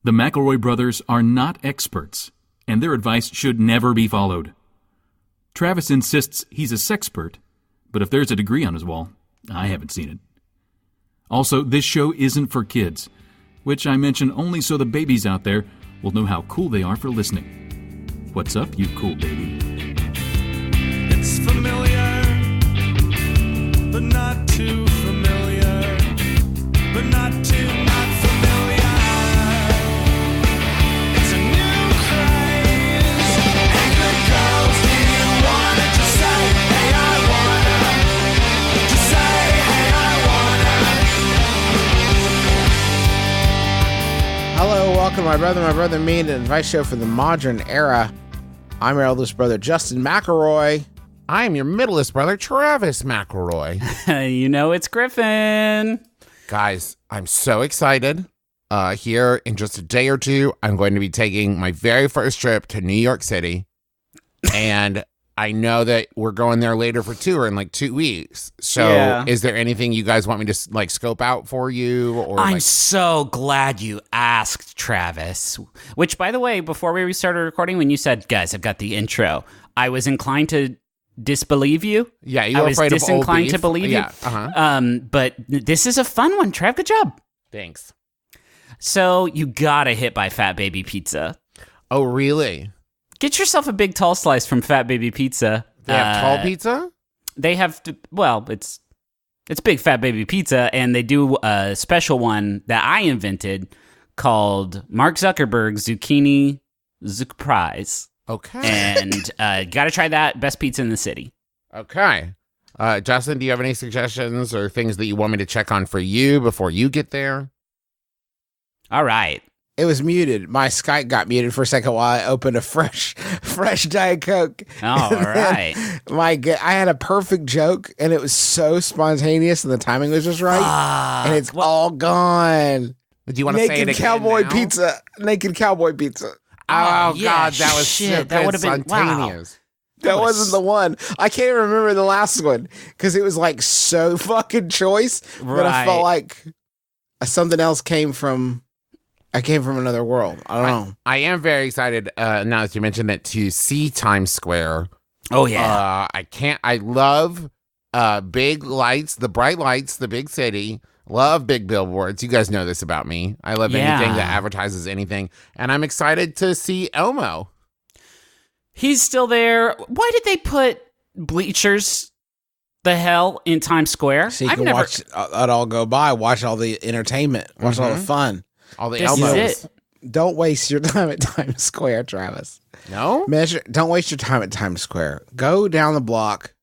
The McElroy brothers are not experts, and their advice should never be followed. Travis insists he's a sexpert, but if there's a degree on his wall, I haven't seen it. Also, this show isn't for kids, which I mention only so the babies out there will know how cool they are for listening. What's up, you cool baby? It's familiar, but not too familiar, but not too not familiar. It's a new craze. Hey, good girls, do you wanna just say, hey, I wanna? Just say, hey, I wanna. Hello, welcome to My Brother, Me, an advice show for the modern era. I'm your eldest brother, Justin McElroy. I am your middleest brother, Travis McElroy. You know it's Griffin. Guys, I'm so excited. Here in just a day or two, I'm going to be taking my very first trip to New York City. And I know that we're going there later for tour in like 2 weeks. So Is there anything you guys want me to like scope out for you? Or I'm so glad you asked, Travis. Which, by the way, before we restarted recording, when you said, guys, I've got the intro, I was inclined to disbelieve you. Yeah, you were afraid of old disinclined beef. to believe you. Yeah, uh-huh. But this is a fun one, Trav. Good job. Thanks. So you gotta hit by Fat Baby Pizza. Oh, really? Get yourself a big tall slice from Fat Baby Pizza. They have tall pizza? They have, it's Big Fat Baby Pizza, and they do a special one that I invented called Mark Zuckerberg Zucchini Zucprize. Okay. And gotta try that. Best pizza in the city. Okay. Justin, do you have any suggestions or things that you want me to check on for you before you get there? All right. It was muted. My Skype got muted for a second while I opened a fresh Diet Coke. All right. I had a perfect joke, and it was so spontaneous, and the timing was just right, and it's all gone. Do you want to say it again cowboy now? pizza. Naked cowboy pizza. Oh, yeah, God, that was shit, so good, that would have been spontaneous. That wasn't the one. I can't even remember the last one because it was like so fucking choice. But I felt like something else came from. I came from another world. I don't know. I am very excited now that you mentioned it to see Times Square. Oh yeah. I love big lights, the bright lights, the big city. Love big billboards. You guys know this about me. I love anything that advertises anything. And I'm excited to see Elmo. He's still there. Why did they put bleachers the hell in Times Square? So you can watch it all go by, watch all the entertainment, watch all the fun. All the This Elmos. is it. Don't waste your time at Times Square, Travis. No? Don't waste your time at Times Square. Go down the block.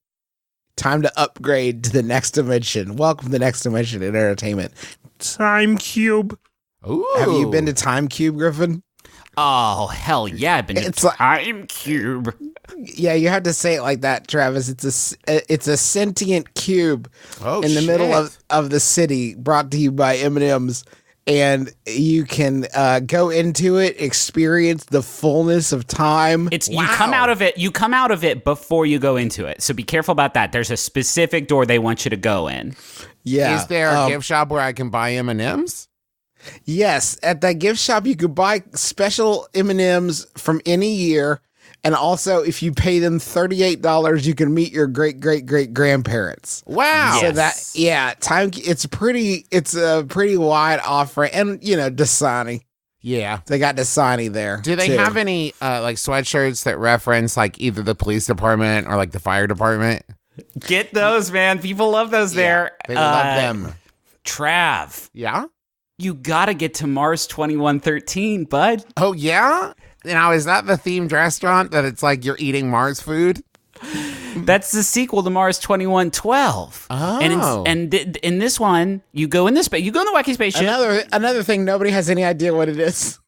Time to upgrade to the next dimension. Welcome to the next dimension in entertainment. Time Cube. Ooh. Have you been to Time Cube, Griffin? Oh hell yeah! I've been to Time Cube. Yeah, you have to say it like that, Travis. It's a sentient cube in the middle of the city, brought to you by M&M's. And you can go into it, experience the fullness of time. You come out of it before you go into it. So be careful about that. There's a specific door they want you to go in. Yeah. Is there a gift shop where I can buy M&Ms? Yes, at that gift shop you could buy special M&Ms from any year, and also if you pay them $38, you can meet your great grandparents. Wow! So it's a pretty wide offering, and Dasani. Yeah, they got Dasani there. Do they have any like sweatshirts that reference like either the police department or like the fire department? Get those, man. People love those there. They love them. Trav. Yeah? You gotta get to Mars 2113, bud. Oh, yeah? Now, is that the themed restaurant that it's like you're eating Mars food? That's the sequel to Mars 2112. Oh. And in this one, you go in the wacky spaceship. Another thing, nobody has any idea what it is.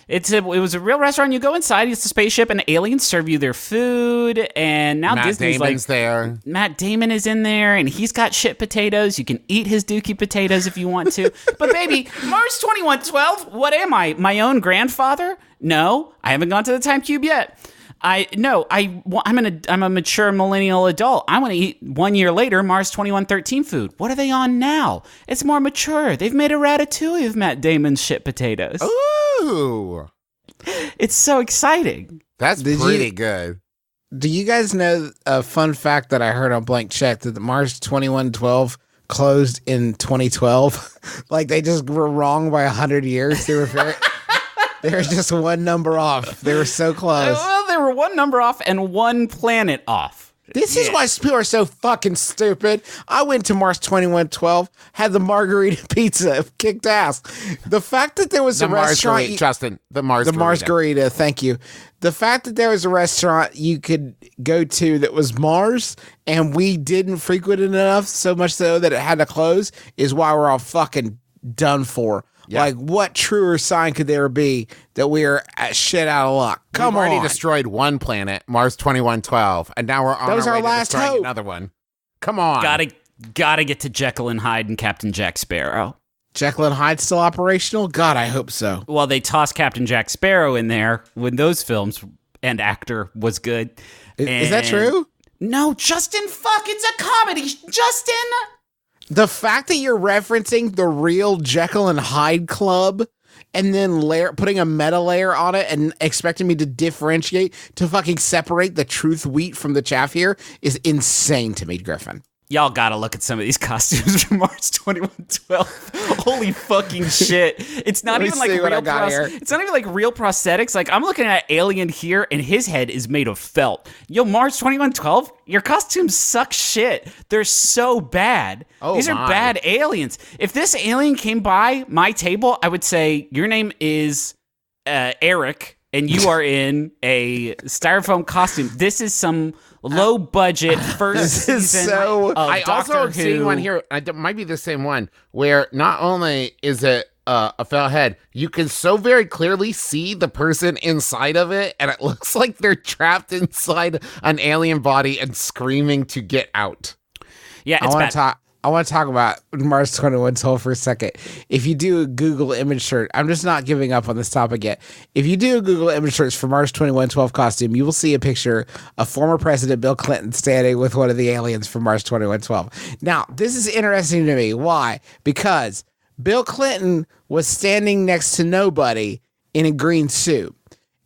It was a real restaurant. You go inside, it's a spaceship, and aliens serve you their food. And now Matt Disney's Damon's there. Matt Damon is in there, and he's got shit potatoes. You can eat his dookie potatoes if you want to. But baby, Mars 2112, what am I? My own grandfather? No, I haven't gone to the Time Cube yet. I'm a mature millennial adult. I want to eat 1 year later Mars 2113 food. What are they on now? It's more mature. They've made a ratatouille of Matt Damon's shit potatoes. Ooh. It's so exciting. That's pretty good. Do you guys know a fun fact that I heard on Blank Check that the Mars 2112 closed in 2012? Like they just were wrong by 100 years. They were just one number off. They were so close. Well, they were one number off and one planet off. This is why people are so fucking stupid. I went to Mars 2112, had the margarita pizza, kicked ass. The fact that there was a restaurant... Justin, the Mars Margarita, thank you. The fact that there was a restaurant you could go to that was Mars, and we didn't frequent it enough, so much so that it had to close, is why we're all fucking done for. Yeah. Like, what truer sign could there be that we are shit out of luck? We've already destroyed one planet, Mars 2112, and now we're on our way to destroying another one. Come on. Gotta get to Jekyll and Hyde and Captain Jack Sparrow. Jekyll and Hyde still operational? God, I hope so. Well, they tossed Captain Jack Sparrow in there when those films and actor was good. Is that true? No, Justin, it's a comedy. Justin! The fact that you're referencing the real Jekyll and Hyde Club and then putting a meta layer on it and expecting me to differentiate, to fucking separate the truth wheat from the chaff here is insane to me, Griffin. Y'all gotta look at some of these costumes from Mars 2112. Holy fucking shit. It's not even like real it's not even like real prosthetics. Like I'm looking at Alien here and his head is made of felt. Yo, Mars 2112, your costumes suck shit. They're so bad. These are bad aliens. If this alien came by my table, I would say your name is Eric and you are in a styrofoam costume. This is some low budget first season of I Doctor also Who. seeing one here. It might be the same one where not only is it a fell head, you can so very clearly see the person inside of it, and it looks like they're trapped inside an alien body and screaming to get out. Yeah, it's bad. I want to talk about Mars 2112 for a second. If you do a Google image search, I'm just not giving up on this topic yet. If you do a Google image search for Mars 2112 costume, you will see a picture of former President Bill Clinton standing with one of the aliens from Mars 2112. Now, this is interesting to me. Why? Because Bill Clinton was standing next to nobody in a green suit.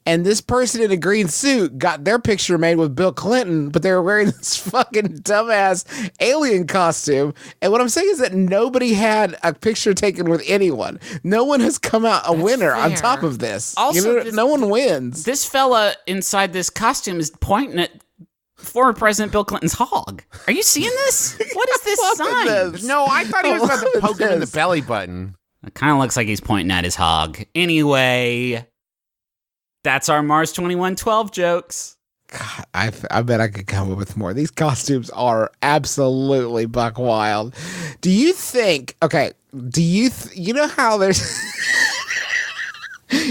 And this person in a green suit got their picture made with Bill Clinton, but they were wearing this fucking dumbass alien costume. And what I'm saying is that nobody had a picture taken with anyone. No one has come out a winner on top of this. Also, no one wins. This fella inside this costume is pointing at former President Bill Clinton's hog. Are you seeing this? What is this sign? This. No, I thought he was about to poke him in the belly button. It kind of looks like he's pointing at his hog. Anyway... That's our Mars 2112 jokes. God, I bet I could come up with more. These costumes are absolutely buck wild. Do you think, okay, you know how there's,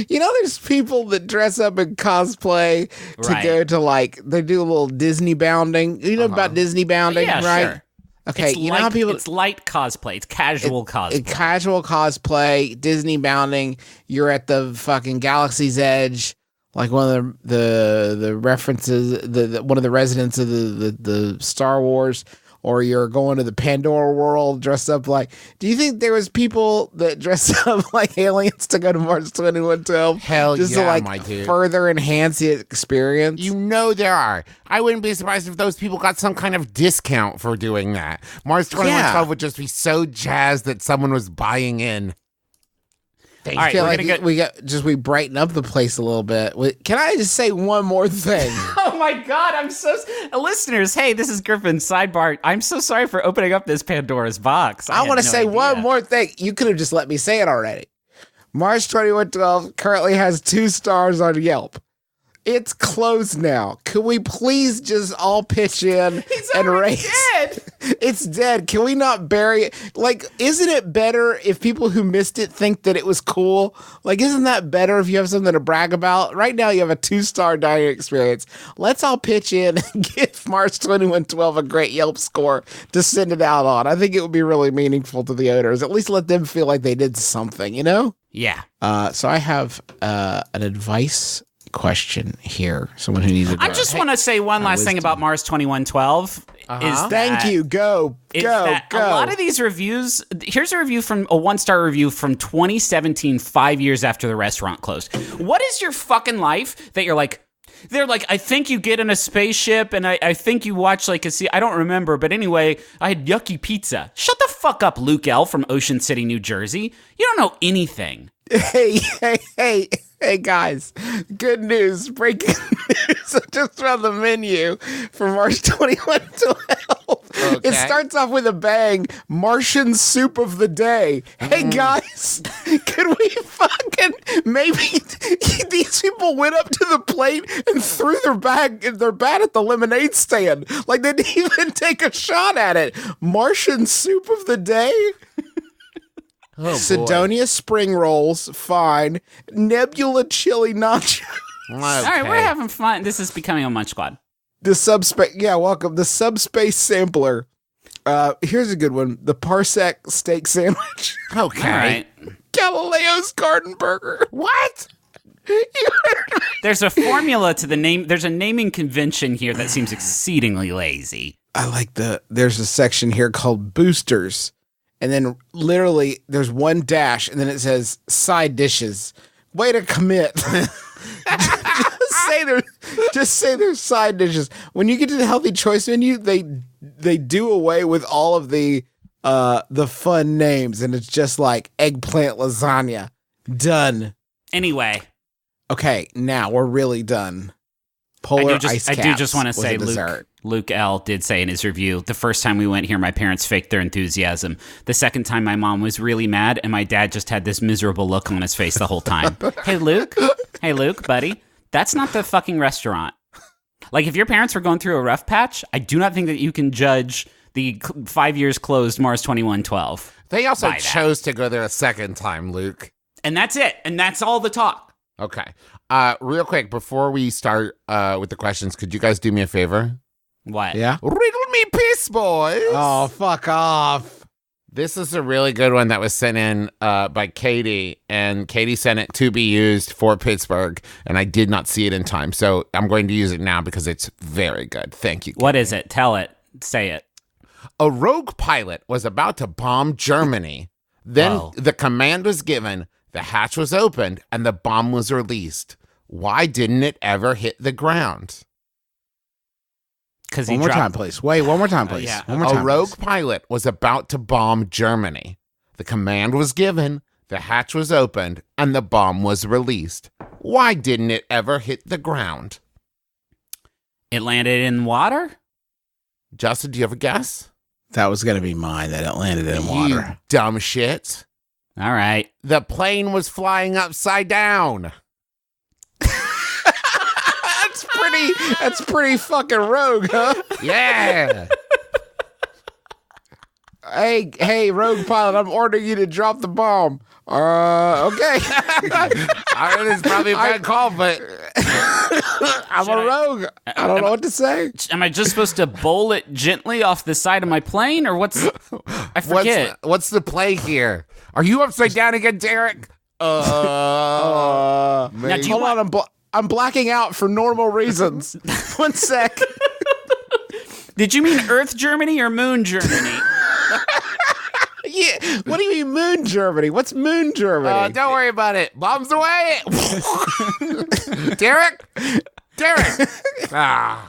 there's people that dress up in cosplay to go to like, they do a little Disney bounding. You know about Disney bounding, right? Sure. Okay, it's how people... It's light cosplay. It's casual cosplay. Casual cosplay, Disney bounding. You're at the fucking Galaxy's Edge, like one of the references, one of the residents of the Star Wars, or you're going to the Pandora world dressed up like... Do you think there was people that dressed up like aliens to go to Mars 2112? Hell just yeah, to like my dude. Further enhance the experience? You know there are. I wouldn't be surprised if those people got some kind of discount for doing that. Mars 2112 would just be so jazzed that someone was buying in. All right, feel like we brighten up the place a little bit. Can I just say one more thing? Oh my God, listeners, hey, this is Griffin, sidebar. I'm so sorry for opening up this Pandora's box. I want to say one more thing. You could have just let me say it already. Mars 2112 currently has 2 stars on Yelp. It's closed now. Could we please just all pitch in and raise? Dead. It's dead. Can we not bury it? Like, isn't it better if people who missed it think that it was cool? Like, isn't that better if you have something to brag about? Right now, you have a 2-star dining experience. Let's all pitch in and give Mars 2112 a great Yelp score to send it out on. I think it would be really meaningful to the owners. At least let them feel like they did something, you know? Yeah. So I have an advice question here. Someone who needs a I just want to say one last thing about Mars 2112. Thank you. Go. A lot of these reviews, here's a review from a 1-star review from 2017, 5 years after the restaurant closed. What is your fucking life that you're like, they're like, I think you get in a spaceship and I think you watch like I don't remember, but anyway, I had yucky pizza. Shut the fuck up, Luke L. from Ocean City, New Jersey. You don't know anything. Hey, guys. Good news. Breaking news. I just found the menu for March 2112. Okay. It starts off with a bang. Martian soup of the day. Hey, guys. Could we fucking... Maybe these people went up to the plate and threw their bat at the lemonade stand. Like, they didn't even take a shot at it. Martian soup of the day? Oh, Sidonia spring rolls, fine. Nebula chili nacho. All right, we're having fun. This is becoming a Munch Squad. The subspace, welcome. The subspace sampler. Here's a good one. The Parsec steak sandwich. Okay. All right. Galileo's garden burger. What? There's a formula to the name. There's a naming convention here that seems exceedingly lazy. I like there's a section here called boosters. And then literally there's one dash and then it says side dishes. Way to commit. just say there's side dishes. When you get to the healthy choice menu, they do away with all of the fun names and it's just like eggplant lasagna. Done. Anyway. Okay, now we're really done. Polar ice caps. I do just want to was say, a dessert. Luke L. did say in his review, the first time we went here, my parents faked their enthusiasm. The second time, my mom was really mad, and my dad just had this miserable look on his face the whole time. Hey, Luke, buddy, that's not the fucking restaurant. Like, if your parents were going through a rough patch, I do not think that you can judge the 5 years closed Mars 2112. They also chose to go there a second time, Luke. And that's it. And that's all the talk. Okay. Real quick, before we start with the questions, could you guys do me a favor? What? Yeah? Riddle me peace, boys. Oh, fuck off. This is a really good one that was sent in by Katie, and Katie sent it to be used for Pittsburgh, and I did not see it in time, so I'm going to use it now because it's very good. Thank you, Katie. What is it? Tell it. Say it. A rogue pilot was about to bomb Germany. Then the command was given, the hatch was opened, and the bomb was released. Why didn't it ever hit the ground? One more time, please. Wait, one more time, please. Yeah. One more time, A rogue please. pilot was about to bomb Germany. The command was given, the hatch was opened, and the bomb was released. Why didn't it ever hit the ground? It landed in water? Justin, do you have a guess? That was going to be mine, that it landed in You water. dumb shit. All right. The plane was flying upside down. That's pretty fucking rogue, huh? Yeah. Hey, rogue pilot, I'm ordering you to drop the bomb. Okay. I mean, it's probably a bad call, but I'm a rogue. I don't know what to say. Am I just supposed to bowl it gently off the side of my plane, or what's... I forget. What's the play here? Are you upside down again, Derek? Now, do you Hold want- on, I'm blacking out for normal reasons. One sec. Did you mean Earth Germany or Moon Germany? Yeah. What do you mean Moon Germany? What's Moon Germany? Don't worry about it. Bombs away. Derek. Ah.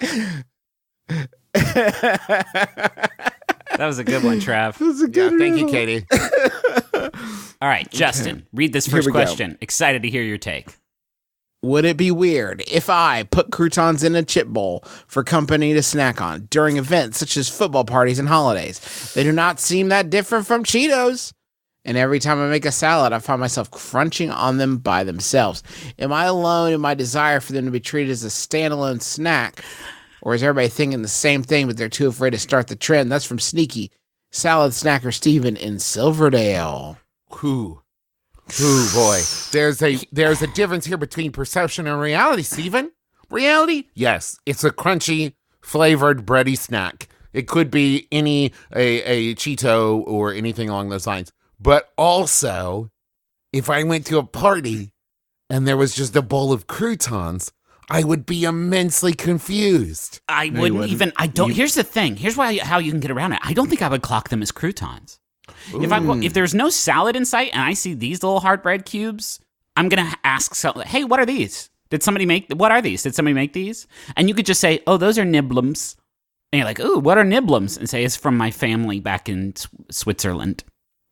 That was a good one, Trav. Thank you, Katie. All right, Justin, read this Here first we go. question. Excited to hear your take. Would it be weird if I put croutons in a chip bowl for company to snack on during events such as football parties and holidays? They do not seem that different from Cheetos. And every time I make a salad, I find myself crunching on them by themselves. Am I alone in my desire for them to be treated as a standalone snack? Or is everybody thinking the same thing, but they're too afraid to start the trend? That's from Sneaky Salad Snacker Steven in Silverdale. Ooh, boy. There's a difference here between perception and reality, Steven. Reality? Yes, it's a crunchy, flavored, bready snack. It could be a Cheeto or anything along those lines. But also, if I went to a party and there was just a bowl of croutons, I would be immensely confused. I wouldn't even. I don't. Here's the thing. Here's how you can get around it. I don't think I would clock them as croutons. If there's no salad in sight and I see these little hard bread cubes, I'm gonna ask someone, "Hey, what are these? Did somebody make? What are these? Did somebody make these?" And you could just say, "Oh, those are nibblums." And you're like, "Ooh, what are nibblums?" And say, "It's from my family back in Switzerland."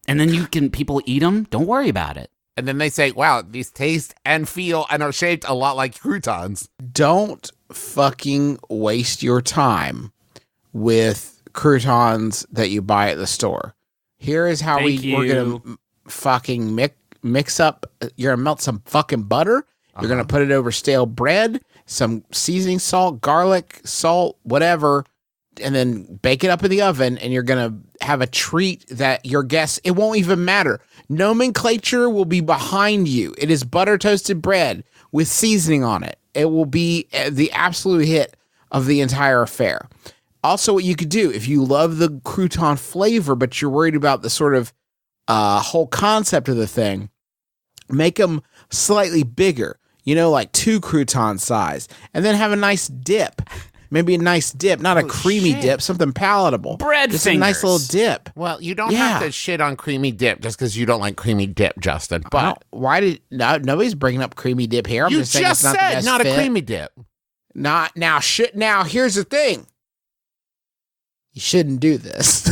And then people eat them. Don't worry about it. And then they say, wow, these taste and feel and are shaped a lot like croutons. Don't fucking waste your time with croutons that you buy at the store. Here is how we're going to fucking mix up. You're going to melt some fucking butter. You're going to put it over stale bread, some seasoning salt, garlic, salt, whatever, and then bake it up in the oven, and you're going to have a treat that your guests, it won't even matter. Nomenclature will be behind you. It is butter toasted bread with seasoning on it. It will be the absolute hit of the entire affair. Also, what you could do, if you love the crouton flavor, but you're worried about the sort of whole concept of the thing, make them slightly bigger, like 2 crouton size, and then have a nice dip. Maybe a nice dip, not a creamy dip, something palatable. Bread just fingers. a nice little dip. Well, you don't have to shit on creamy dip just because you don't like creamy dip, Justin. But nobody's bringing up creamy dip here. I'm you just saying it's not the said best not fit. a creamy dip. Not now. Now here's the thing. You shouldn't do this.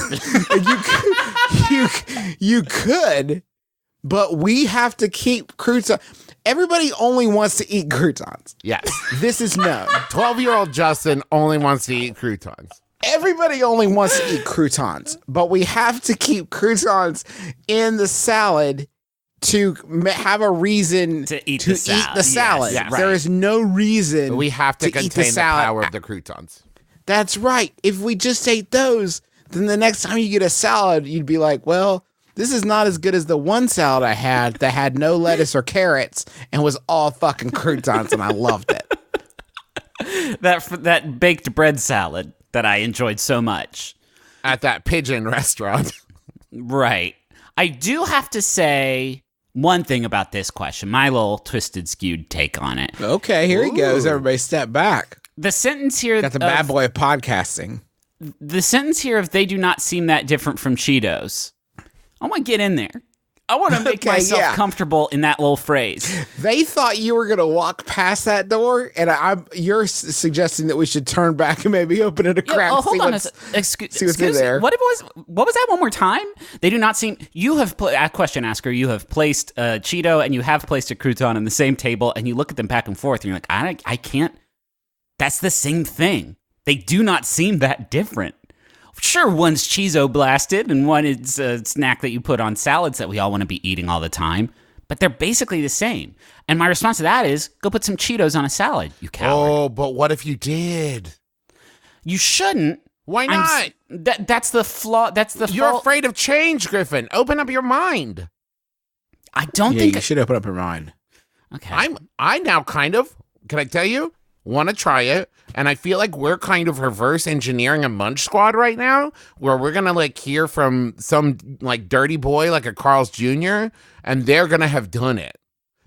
you could, but we have to keep croutons. Everybody only wants to eat croutons. Yes. This is known. 12-year-old Justin only wants to eat croutons. Everybody only wants to eat croutons, but we have to keep croutons in the salad to have a reason to eat the salad. Yes, There is no reason We have to eat contain the salad. power of the croutons. That's right. If we just ate those, then the next time you get a salad, you'd be like, well, this is not as good as the one salad I had that had no lettuce or carrots and was all fucking croutons, and I loved it. That baked bread salad that I enjoyed so much. At that pigeon restaurant. Right. I do have to say one thing about this question, my little twisted, skewed take on it. Okay, here he goes. Everybody step back. The sentence here... Got the bad boy of podcasting. The sentence here of they do not seem that different from Cheetos. I want to get in there. I want to make myself comfortable in that little phrase. They thought you were going to walk past that door, and you're suggesting that we should turn back and maybe open it a crack. Hold on. Excuse me. What was that one more time? They do not seem... You have... question asker, you have placed a Cheeto and you have placed a crouton on the same table, and you look at them back and forth, and you're like, I can't... That's the same thing. They do not seem that different. Sure, one's Cheezo blasted and one is a snack that you put on salads that we all want to be eating all the time, but they're basically the same. And my response to that is, go put some Cheetos on a salad, you coward. Oh, but what if you did? You shouldn't. Why not? That's the flaw. You're afraid of change, Griffin. Open up your mind. I don't think you should open up your mind. Okay. I now kind of, can I tell you, want to try it. And I feel like we're kind of reverse engineering a Munch Squad right now, where we're going to hear from some dirty boy, like a Carl's Jr., and they're going to have done it.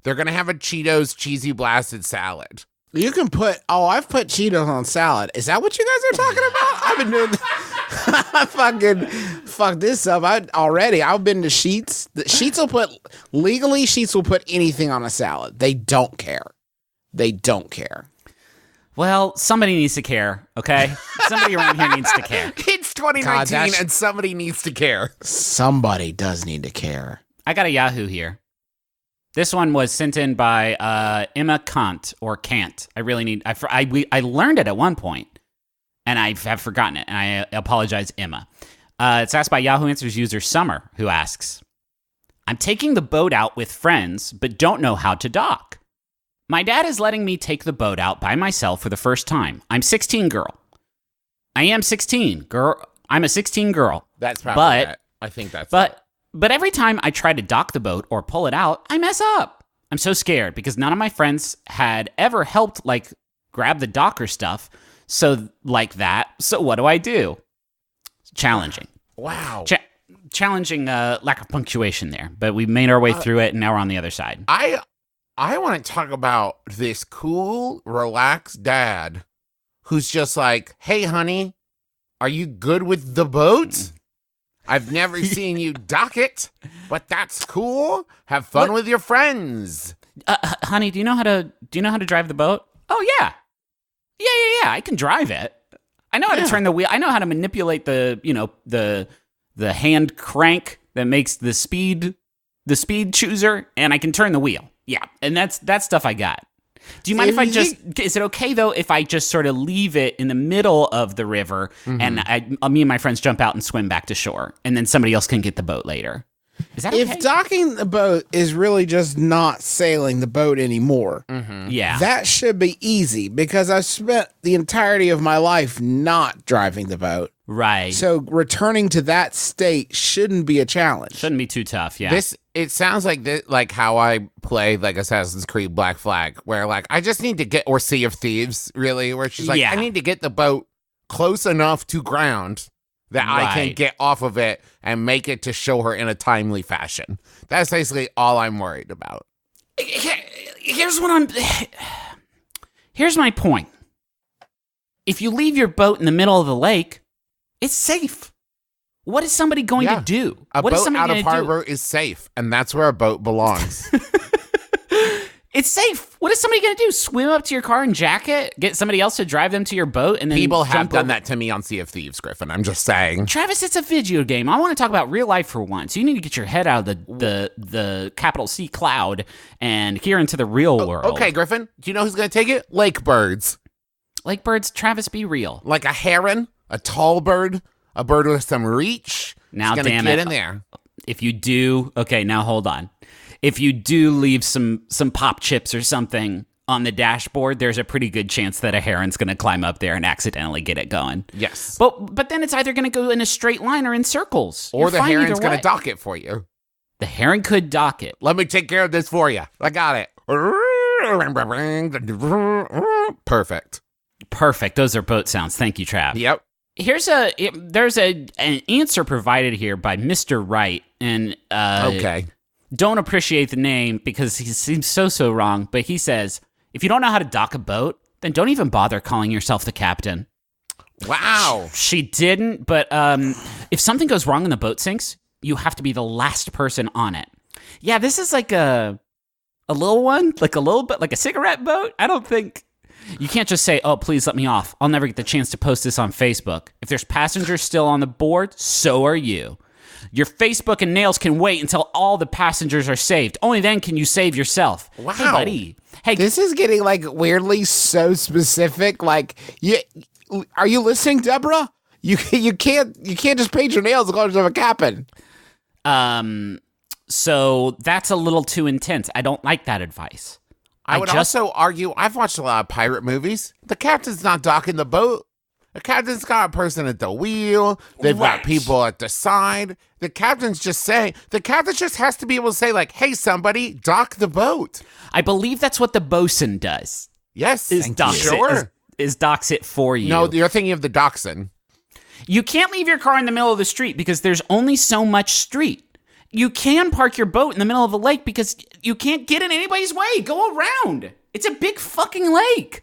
They're going to have a Cheetos cheesy blasted salad. You can put, I've put Cheetos on salad. Is that what you guys are talking about? I've been doing I fucking fuck this up. I've been to Sheetz. Sheetz will put anything on a salad. They don't care. Well, somebody needs to care, okay? Somebody around here needs to care. It's 2019 and somebody needs to care. Somebody does need to care. I got a Yahoo here. This one was sent in by Emma Kant, or Kant. I learned it at one point, and I have forgotten it, and I apologize, Emma. It's asked by Yahoo Answers user Summer, who asks, I'm taking the boat out with friends, but don't know how to dock. My dad is letting me take the boat out by myself for the first time. I'm 16, girl. I am 16, girl. I'm a 16 girl. That's probably it. I think that's it. But every time I try to dock the boat or pull it out, I mess up. I'm so scared because none of my friends had ever helped, grab the docker stuff. So what do I do? Challenging. Wow. Challenging lack of punctuation there. But we made our way through it, and now we're on the other side. I want to talk about this cool, relaxed dad who's just like, hey, honey, are you good with the boat? I've never seen you dock it, but that's cool. Have fun with your friends. Honey, do you know how to drive the boat? Oh yeah. Yeah. I can drive it. I know how to turn the wheel. I know how to manipulate the hand crank that makes the speed chooser, and I can turn the wheel. Yeah, and that's stuff I got. Do you mind if I just? Is it okay though if I just sort of leave it in the middle of the river, and me and my friends jump out and swim back to shore, and then somebody else can get the boat later? Is that okay? If docking the boat is really just not sailing the boat anymore, yeah, that should be easy because I've spent the entirety of my life not driving the boat. Right. So returning to that state shouldn't be a challenge. Shouldn't be too tough. Yeah. It sounds like like how I play like Assassin's Creed Black Flag, where like I just need to get, or Sea of Thieves, really, where she's like, I need to get the boat close enough to ground that I can get off of it and make it to show her in a timely fashion. That's basically all I'm worried about. Here's my point. If you leave your boat in the middle of the lake, it's safe. What is somebody going to do? A boat out of harbor is safe, and that's where a boat belongs. It's safe. What is somebody going to do? Swim up to your car and jack it? Get somebody else to drive them to your boat? And then people have jump done over? that to me on Sea of Thieves, Griffin. I'm just saying. Travis, it's a video game. I want to talk about real life for once. You need to get your head out of the capital C cloud and here into the real world. Okay, Griffin. Do you know who's going to take it? Lake birds. Lake birds, Travis, be real. Like a heron, a tall bird, a bird with some reach. Now, it's damn get it. in there. If you do, okay, now hold on. If you do leave some pop chips or something on the dashboard, there's a pretty good chance that a heron's going to climb up there and accidentally get it going. Yes. But then it's either going to go in a straight line or in circles. Or the heron's going to dock it for you. The heron could dock it. Let me take care of this for you. I got it. Perfect. Those are boat sounds. Thank you, Trav. Yep. There's an answer provided here by Mr. Wright, and don't appreciate the name because he seems so wrong, but he says, if you don't know how to dock a boat, then don't even bother calling yourself the captain. Wow. She didn't, but if something goes wrong and the boat sinks, you have to be the last person on it. Yeah, this is like a little one, like a little bit like a cigarette boat. I don't think... You can't just say, oh, please let me off. I'll never get the chance to post this on Facebook. If there's passengers still on the board, so are you. Your Facebook and nails can wait until all the passengers are saved. Only then can you save yourself. Wow. Hey, buddy. Hey, This is getting like weirdly so specific. Like, are you listening, Deborah? You can't just paint your nails and call yourself a captain. So that's a little too intense. I don't like that advice. I would also argue, I've watched a lot of pirate movies. The captain's not docking the boat. The captain's got a person at the wheel. They've got people at the side. The captain just has to be able to say, like, hey, somebody, dock the boat. I believe that's what the bosun does. Yes. Docks it for you. No, you're thinking of the dachshund. You can't leave your car in the middle of the street because there's only so much street. You can park your boat in the middle of the lake because you can't get in anybody's way. Go around. It's a big fucking lake.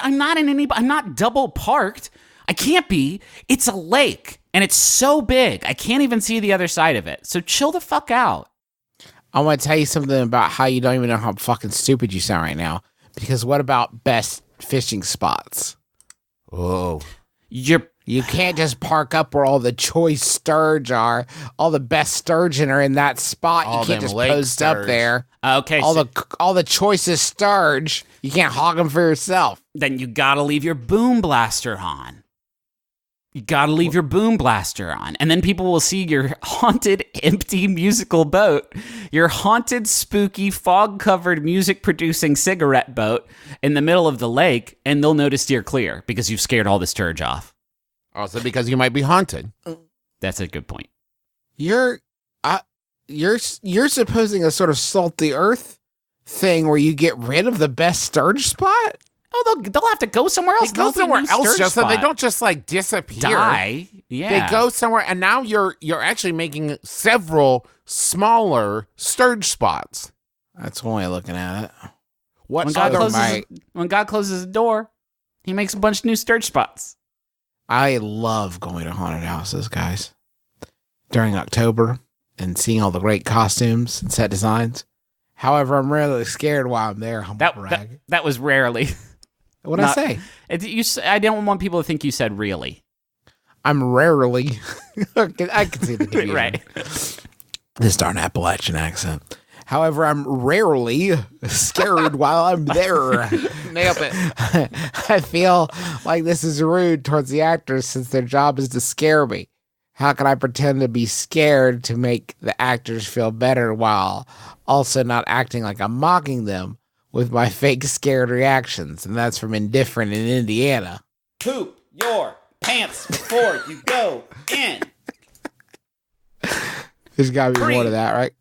I'm not double parked. I can't be. It's a lake and it's so big. I can't even see the other side of it. So chill the fuck out. I want to tell you something about how you don't even know how fucking stupid you sound right now. Because what about best fishing spots? Oh. You can't just park up where all the choice sturge are. All the best sturgeon are in that spot. All you can't them just lake post up sturge. there. Okay. All the choicest sturge. You can't hog them for yourself. Then you gotta leave your boom blaster on. You gotta leave your boom blaster on. And then people will see your haunted, empty musical boat, your haunted, spooky, fog-covered, music-producing cigarette boat in the middle of the lake, and they'll know to steer clear because you've scared all the sturge off. Also because you might be haunted. That's a good point. You're supposing a sort of salt the earth thing where you get rid of the best sturge spot? Oh, they'll have to go somewhere else. They go somewhere else, Justin. They don't just like disappear. Die. Yeah. They go somewhere, and now you're actually making several smaller sturge spots. That's one way of looking at it. What When God, other closes, when God closes the door, he makes a bunch of new search spots. I love going to haunted houses, guys. During October and seeing all the great costumes and set designs. However, I'm rarely scared while I'm there. That was rarely. What'd I say? I don't want people to think you said really. I'm rarely. I can see the confusion. Right. This darn Appalachian accent. However, I'm rarely scared while I'm there. Nailed it. I feel like this is rude towards the actors since their job is to scare me. How can I pretend to be scared to make the actors feel better while also not acting like I'm mocking them with my fake scared reactions? And that's from Indifferent in Indiana. Poop your pants before you go in. There's got to be more to that, right?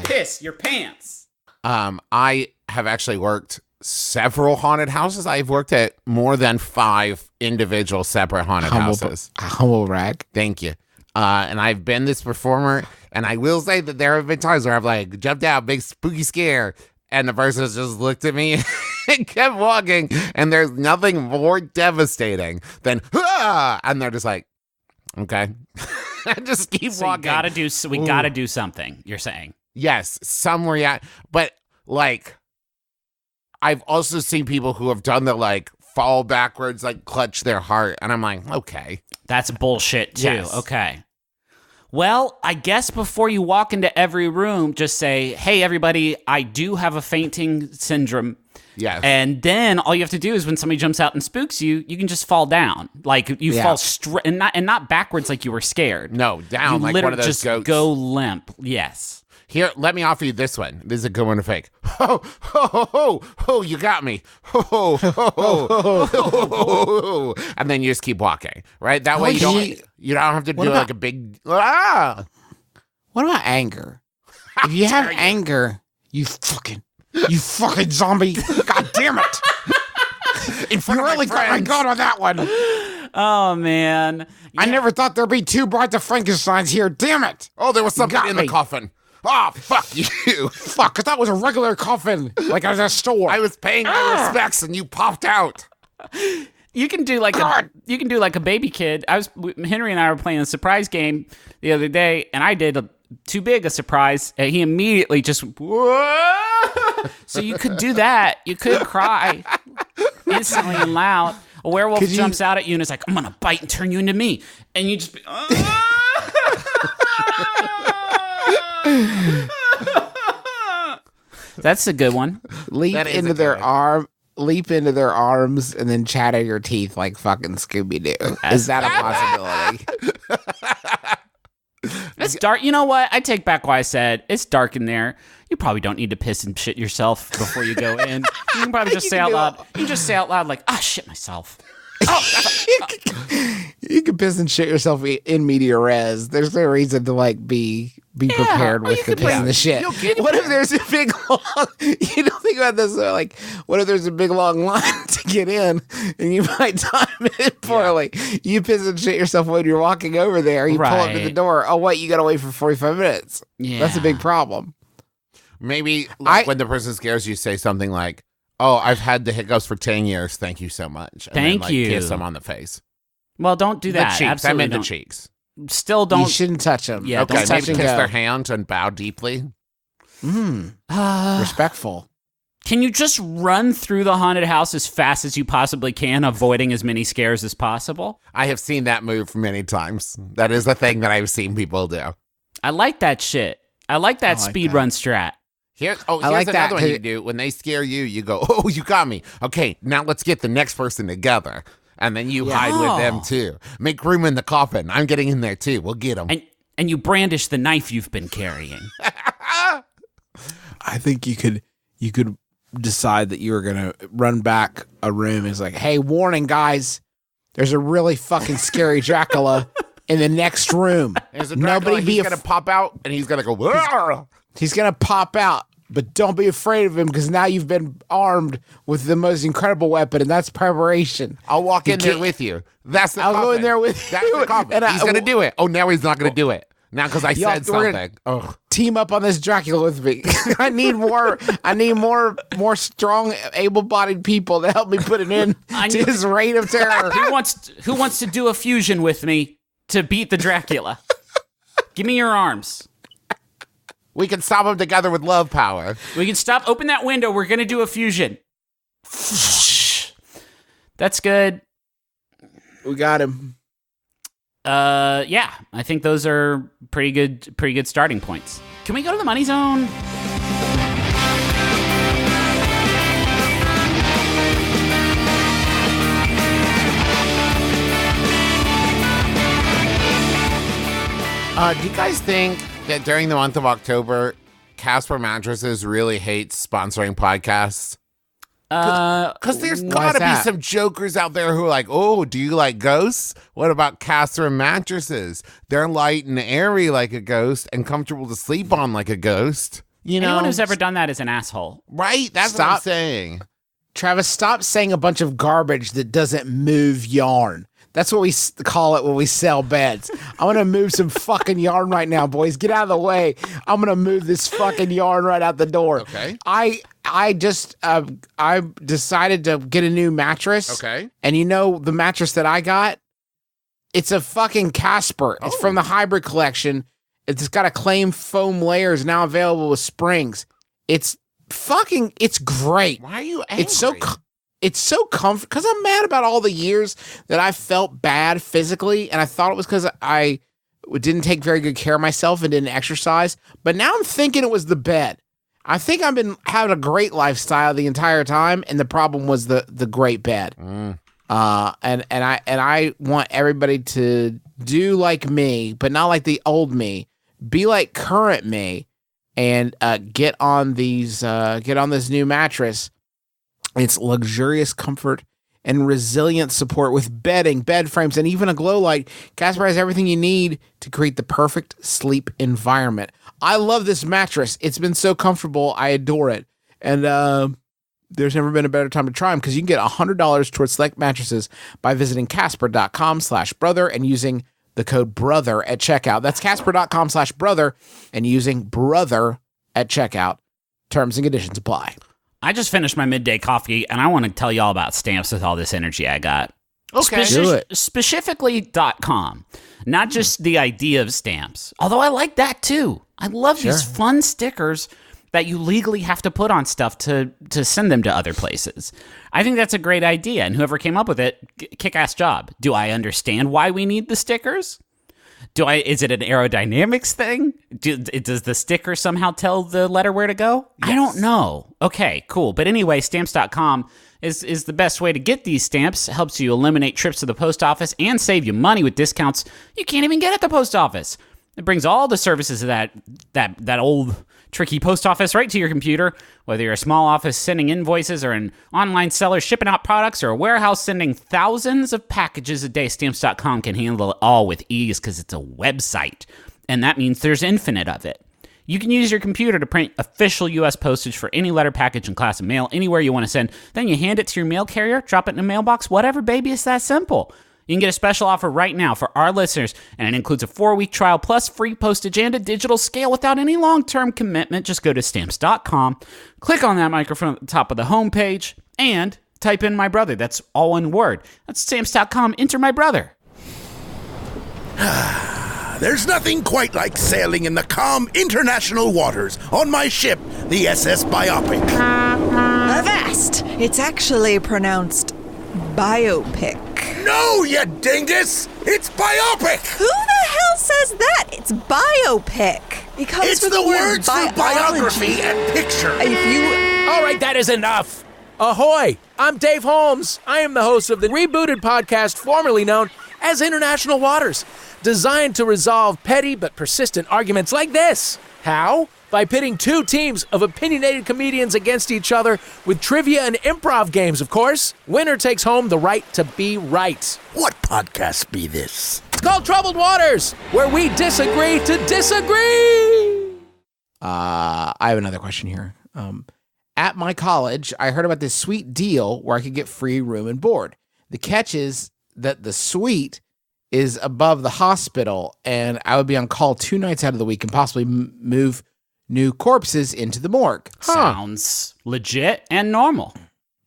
Piss your pants. I have actually worked several haunted houses. I've worked at more than 5 individual separate haunted houses. Humble brag. Thank you. And I've been this performer, and I will say that there have been times where I've like jumped out, big spooky scare, and the person has just looked at me and kept walking, and there's nothing more devastating than, ah! And they're just like, okay. Just keep So walking. we gotta do something, you're saying. Yes, some react, but like, I've also seen people who have done the like fall backwards, like clutch their heart, and I'm like, okay. That's bullshit too. Yes. Okay. Well, I guess before you walk into every room, just say, hey, everybody, I do have a fainting syndrome. Yes. And then all you have to do is when somebody jumps out and spooks you, you can just fall down. Like you fall straight and not backwards like you were scared. No, down You like one literally of those just goats. go limp. Yes. Here, let me offer you this one. This is a good one to fake. Ho, ho, ho, ho, ho, you got me. Ho, ho, ho, ho, ho, ho, ho. And then you just keep walking, right? That way you don't have to do like a big, ah! What about anger? If you have anger, you fucking zombie. God damn it. In front You of really my got my friends. gun on that one. Oh, man. I never thought there'd be 2 Brides of Frankensteins here. Damn it. Oh, there was something got in the me. coffin. Oh, fuck you. Fuck, I thought it was a regular coffin, like at a store. I was paying my respects and you popped out. You can do like a baby kid. Henry and I were playing a surprise game the other day, and I did too big a surprise, and he immediately just whoa. So you could do that. You could cry instantly and loud. A werewolf jumps out at you and is like, "I'm gonna bite and turn you into me," and you just. That's a good one. leap That is into a their good arms and then chatter your teeth like fucking Scooby-Doo. Is that a possibility? It's dark. You know what? I take back what I said. It's dark in there. You probably don't need to piss and shit yourself before you go in. You can probably just say out loud. You can just say out loud like, shit myself. You can piss and shit yourself in media res. There's no reason to like be prepared with the piss and the shit. What if there's a big long? You don't think about this. Like, what if there's a big long line to get in, and you might time it poorly? You piss and shit yourself when you're walking over there. You pull up to the Right. door. Oh wait, you gotta wait for 45 minutes. Yeah. That's a big problem. Maybe like when the person scares you, say something like, "Oh, I've had the hiccups for 10 years. Thank you so much." And Thank then, you. Kiss them on the face. Well, don't do that. The cheeks. Absolutely I meant don't. the cheeks. Still You don't. shouldn't touch them. Yeah, Okay, don't maybe touch kiss and go. their hand and bow deeply. Respectful. Can you just run through the haunted house as fast as you possibly can, avoiding as many scares as possible? I have seen that move many times. That is a thing that I've seen people do. I like that shit. I like that speed run strat. Here's like that, another one 'cause- you do. When they scare you, you go, "Oh, you got me. Okay, now let's get the next person together." And then you hide with them too. Make room in the coffin. I'm getting in there too. We'll get them. And you brandish the knife you've been carrying. I think you could decide that you were gonna run back a room. It's like, hey, warning, guys, there's a really fucking scary Dracula in the next room. He's gonna pop out and he's gonna go. "Arr!" He's gonna pop out, but don't be afraid of him because now you've been armed with the most incredible weapon, and that's preparation. I'll walk in there can't- with you. That's the I'll go coffin. in there with That's you, the coffin. and He's gonna do it. Oh, now he's not gonna do it. Now, because I Y'all, said we're gonna- something. Ugh. Team up on this Dracula with me. I need more strong, able-bodied people to help me put an end to his reign of terror. Who wants to do a fusion with me to beat the Dracula? Give me your arms. We can stop them together with love power. We can stop. Open that window. We're gonna do a fusion. That's good. We got him. Yeah, I think those are pretty good starting points. Can we go to the money zone? Do you guys think that during the month of October, Casper Mattresses really hates sponsoring podcasts? Because there's got to be some jokers out there who are like, oh, do you like ghosts? What about Casper Mattresses? They're light and airy like a ghost and comfortable to sleep on like a ghost. You know, Anyone who's ever done that is an asshole. Right? That's what I'm saying. Travis, stop saying a bunch of garbage that doesn't move yarn. That's what we call it when we sell beds. I'm going to move some fucking yarn right now, boys. Get out of the way. I'm going to move this fucking yarn right out the door. Okay. I just I decided to get a new mattress. Okay. And you know the mattress that I got? It's a fucking Casper. It's from the Hybrid Collection. It's got acclaim foam layers now available with springs. It's great. Why are you angry? It's so comfortable because I'm mad about all the years that I felt bad physically, and I thought it was because I didn't take very good care of myself and didn't exercise. But now I'm thinking it was the bed. I think I've been having a great lifestyle the entire time, and the problem was the great bed. And I want everybody to do like me, but not like the old me. Be like current me, and get on this new mattress. It's luxurious comfort and resilient support with bedding, bed frames, and even a glow light. Casper has everything you need to create the perfect sleep environment. I love this mattress. It's been so comfortable. I adore it. And there's never been a better time to try them because you can get $100 towards select mattresses by visiting casper.com/brother and using the code BROTHER at checkout. That's casper.com/brother and using BROTHER at checkout. Terms and conditions apply. I just finished my midday coffee, and I want to tell you all about stamps with all this energy I got. Okay. Do it. Specifically .com, not just the idea of stamps, although I like that too. I love these fun stickers that you legally have to put on stuff to send them to other places. I think that's a great idea, and whoever came up with it, kick-ass job. Do I understand why we need the stickers? Is it an aerodynamics thing? Does the sticker somehow tell the letter where to go? Yes. I don't know. Okay, cool. But anyway, stamps.com is the best way to get these stamps. It helps you eliminate trips to the post office and save you money with discounts you can't even get at the post office. It brings all the services of that old tricky post office right to your computer, whether you're a small office sending invoices or an online seller shipping out products or a warehouse sending thousands of packages a day. Stamps.com can handle it all with ease because it's a website, and that means there's infinite of it. You can use your computer to print official U.S. postage for any letter, package, and class of mail anywhere you want to send. Then you hand it to your mail carrier, drop it in a mailbox, whatever, baby. It's that simple. You can get a special offer right now for our listeners, and it includes a 4-week trial plus free postage and a digital scale without any long-term commitment. Just go to Stamps.com, click on that microphone at the top of the homepage, and type in my brother. That's all one word. That's Stamps.com. Enter my brother. There's nothing quite like sailing in the calm international waters on my ship, the SS Biopic. Avast! It's actually pronounced biopic. No, you dingus! It's biopic! Who the hell says that? It's biopic. It comes It's with the word words for biography and picture. If you... All right, that is enough. Ahoy! I'm Dave Holmes. I am the host of the rebooted podcast formerly known as International Waters, designed to resolve petty but persistent arguments like this. How? By pitting two teams of opinionated comedians against each other with trivia and improv games, of course. Winner takes home the right to be right. What podcast be this? It's called Troubled Waters, where we disagree to disagree. I have another question here. At my college, I heard about this sweet deal where I could get free room and board. The catch is that the suite is above the hospital, and I would be on call 2 nights out of the week and possibly move new corpses into the morgue. Sounds legit and normal.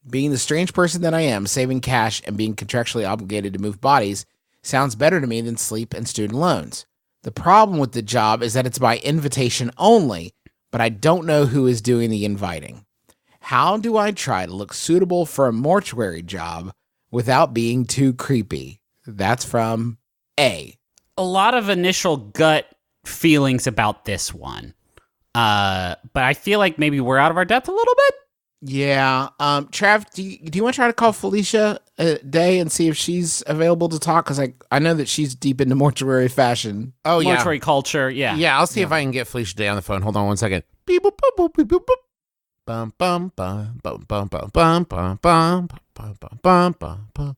Being the strange person that I am, saving cash and being contractually obligated to move bodies sounds better to me than sleep and student loans. The problem with the job is that it's by invitation only, but I don't know who is doing the inviting. How do I try to look suitable for a mortuary job without being too creepy? That's from A. A lot of initial gut feelings about this one. But I feel like maybe we're out of our depth a little bit. Yeah. Trav, do you want to try to call Felicia Day and see if she's available to talk? Because I know that she's deep into mortuary fashion. Oh, yeah. Mortuary culture, yeah. Yeah, I'll see if I can get Felicia Day on the phone. Hold on one second. Beep, boop, boop, boop, beep, boop, boop. Bum, bum, bum, bum, bum, bum, bum, bum, bum, bum, bum, bum, bum.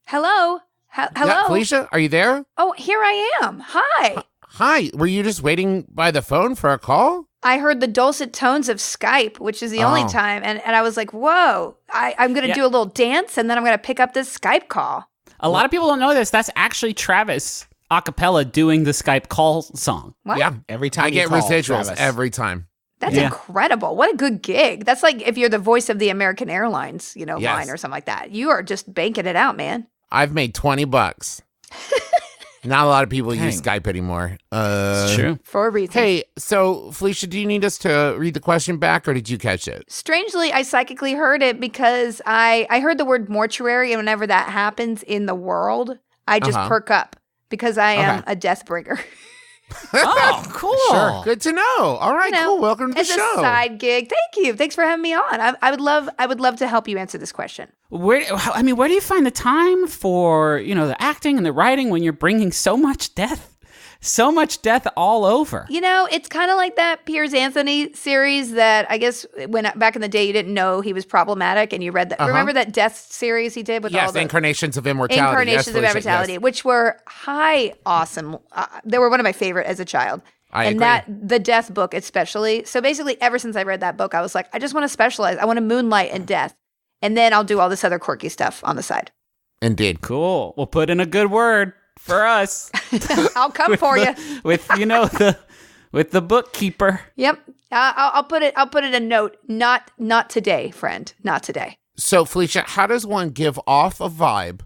Hello? Hello? Yeah, Felicia, are you there? Oh, here I am. Hi. Hi. Were you just waiting by the phone for a call? I heard the dulcet tones of Skype, which is the only time, and I was like, whoa, I'm going to do a little dance, and then I'm going to pick up this Skype call. A lot of people don't know this. That's actually Travis a cappella doing the Skype call song. What? Yeah. Every time I you get call, residuals Travis. every time. That's incredible. What a good gig. That's like if you're the voice of the American Airlines, line or something like that. You are just banking it out, man. I've made $20. Not a lot of people use Skype anymore. It's true. For a reason. Hey, so Felicia, do you need us to read the question back, or did you catch it? Strangely, I psychically heard it because I heard the word mortuary, and whenever that happens in the world, I just perk up because I am a death bringer. Oh, cool. Sure. Good to know. All right, cool. Welcome to the show. It's a side gig. Thank you. Thanks for having me on. I would love to help you answer this question. Where do you find the time for, the acting and the writing when you're bringing so much death all over? It's kind of like that Piers Anthony series that I guess back in the day you didn't know he was problematic, and you read that. Remember that death series he did with all the Incarnations of Immortality. Incarnations of Immortality, which were awesome. They were one of my favorite as a child. I agree. The death book especially. So basically, ever since I read that book, I was like, I just want to specialize. I want to moonlight in death, and then I'll do all this other quirky stuff on the side. Indeed. Cool. We'll put in a good word for us. I'll come for you with the bookkeeper. Yep. I'll put it a note. Not today, friend. Not today. So Felicia, how does one give off a vibe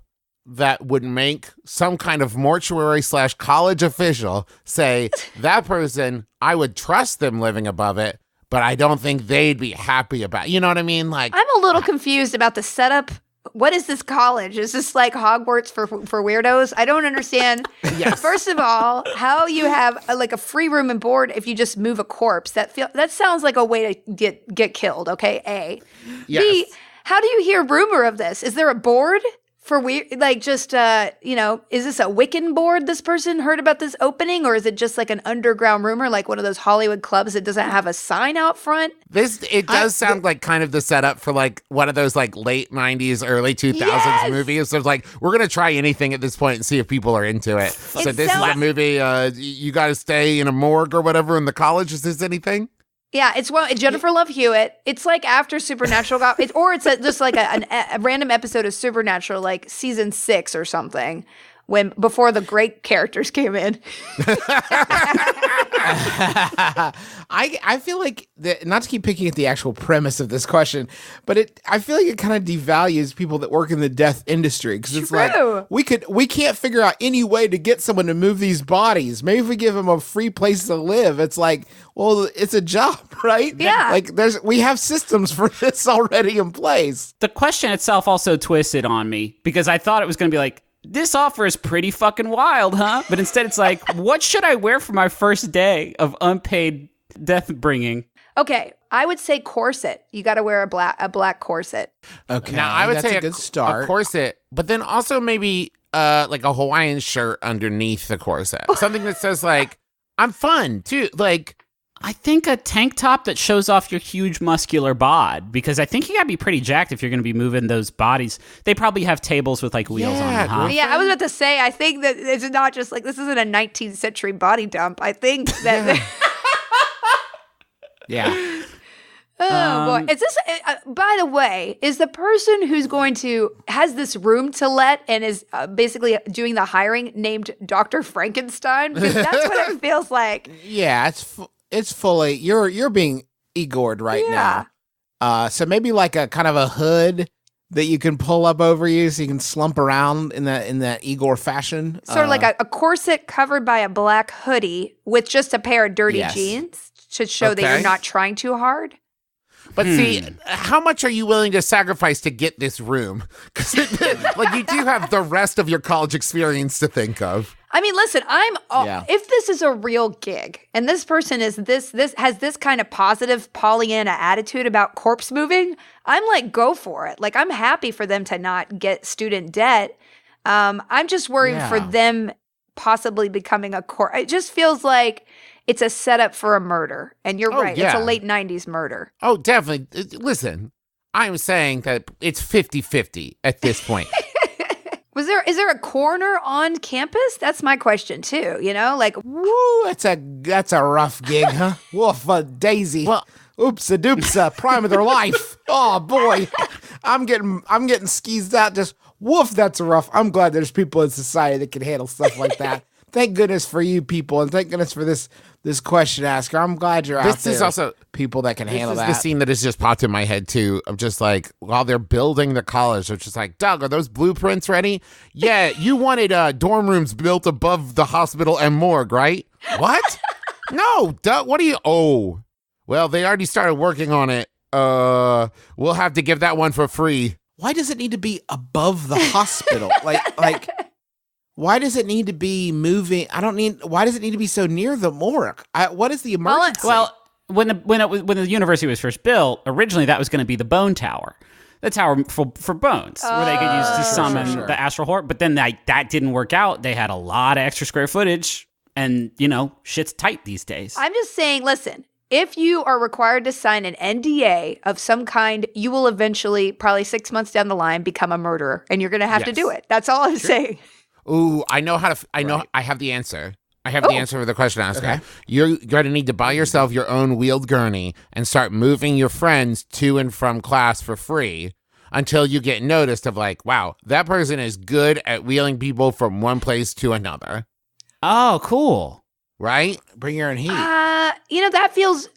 that would make some kind of mortuary / college official say that person, I would trust them living above it, but I don't think they'd be happy about it. You know what I mean? Like, I'm a little confused about the setup. What is this college? Is this like Hogwarts for weirdos? I don't understand. Yes. First of all, how you have a free room and board if you just move a corpse. That sounds like a way to get killed, okay? A. Yes. B, how do you hear rumor of this? Is there a board for weird, is this a Wiccan board this person heard about this opening, or is it just like an underground rumor, like one of those Hollywood clubs that doesn't have a sign out front? It does sound like kind of the setup for like one of those like late 90s, early 2000s movies. So it's like, we're going to try anything at this point and see if people are into it. So this is a movie, you got to stay in a morgue or whatever in the college. Is this anything? Yeah, it's Jennifer Love Hewitt. It's like after Supernatural or it's just like a random episode of Supernatural, like season 6 or something, before the great characters came in. I feel like not to keep picking at the actual premise of this question, but I feel like it kind of devalues people that work in the death industry, because it's like we can't figure out any way to get someone to move these bodies. Maybe if we give them a free place to live, it's like, well, it's a job, right? Yeah. Like we have systems for this already in place. The question itself also twisted on me, because I thought it was going to be like, this offer is pretty fucking wild, huh? But instead it's like, what should I wear for my first day of unpaid death bringing? Okay, I would say corset. You got to wear a black corset. Okay, now I would say a good start. A corset, but then also maybe like a Hawaiian shirt underneath the corset, something that says like, I'm fun too, like. I think a tank top that shows off your huge muscular bod, because I think you gotta be pretty jacked if you're gonna be moving those bodies. They probably have tables with like wheels on them, huh? Yeah, I was about to say, I think that it's not just like, this isn't a 19th century body dump. I think that... Yeah. Oh boy! Is this? By the way, is the person who's has this room to let and is basically doing the hiring named Dr. Frankenstein? Because that's what it feels like. Yeah, it's fully you're being Igored right now. So maybe like a kind of a hood that you can pull up over you, so you can slump around in that Igor fashion. Sort of like a corset covered by a black hoodie with just a pair of dirty jeans to show that you're not trying too hard. But see, how much are you willing to sacrifice to get this room? Because like you do have the rest of your college experience to think of. I mean, listen, if this is a real gig and this person is this has this kind of positive Pollyanna attitude about corpse moving, I'm like, go for it. Like, I'm happy for them to not get student debt. I'm just worried for them possibly becoming a corpse. It just feels like it's a setup for a murder. And you're right. Yeah. It's a late 90s murder. Oh, definitely. Listen, I'm saying that it's 50-50 at this point. Is there a coroner on campus? That's my question too. You know, like, woo, that's a rough gig, huh? Woof, Daisy. Well, oopsa doopsa, prime of their life. Oh boy, I'm getting skeezed out. Just woof, that's rough. I'm glad there's people in society that can handle stuff like that. Thank goodness for you people, and thank goodness for this question asker. I'm glad you're out there. This is also people that can handle that. This is the scene that has just popped in my head too. Of just like while they're building the college, it's just like, Doug, are those blueprints ready? Yeah, you wanted dorm rooms built above the hospital and morgue, right? What? No, Doug. What are you? Oh, well, they already started working on it. We'll have to give that one for free. Why does it need to be above the hospital? like. Why does it need to be moving? Why does it need to be so near the morgue? What is the emergency? Well, when the university was first built, originally that was going to be the bone tower. The tower for bones, where they could use to summon the astral horde. But then that didn't work out. They had a lot of extra square footage, and, shit's tight these days. I'm just saying, listen, if you are required to sign an NDA of some kind, you will eventually, probably 6 months down the line, become a murderer, and you're going to have to do it. That's all I'm saying. Ooh, I know how to. I have the answer. I have the answer for the question asker. Okay. You're going to need to buy yourself your own wheeled gurney and start moving your friends to and from class for free until you get noticed of like, wow, that person is good at wheeling people from one place to another. Oh, cool. Right? Bring your own heat. That feels.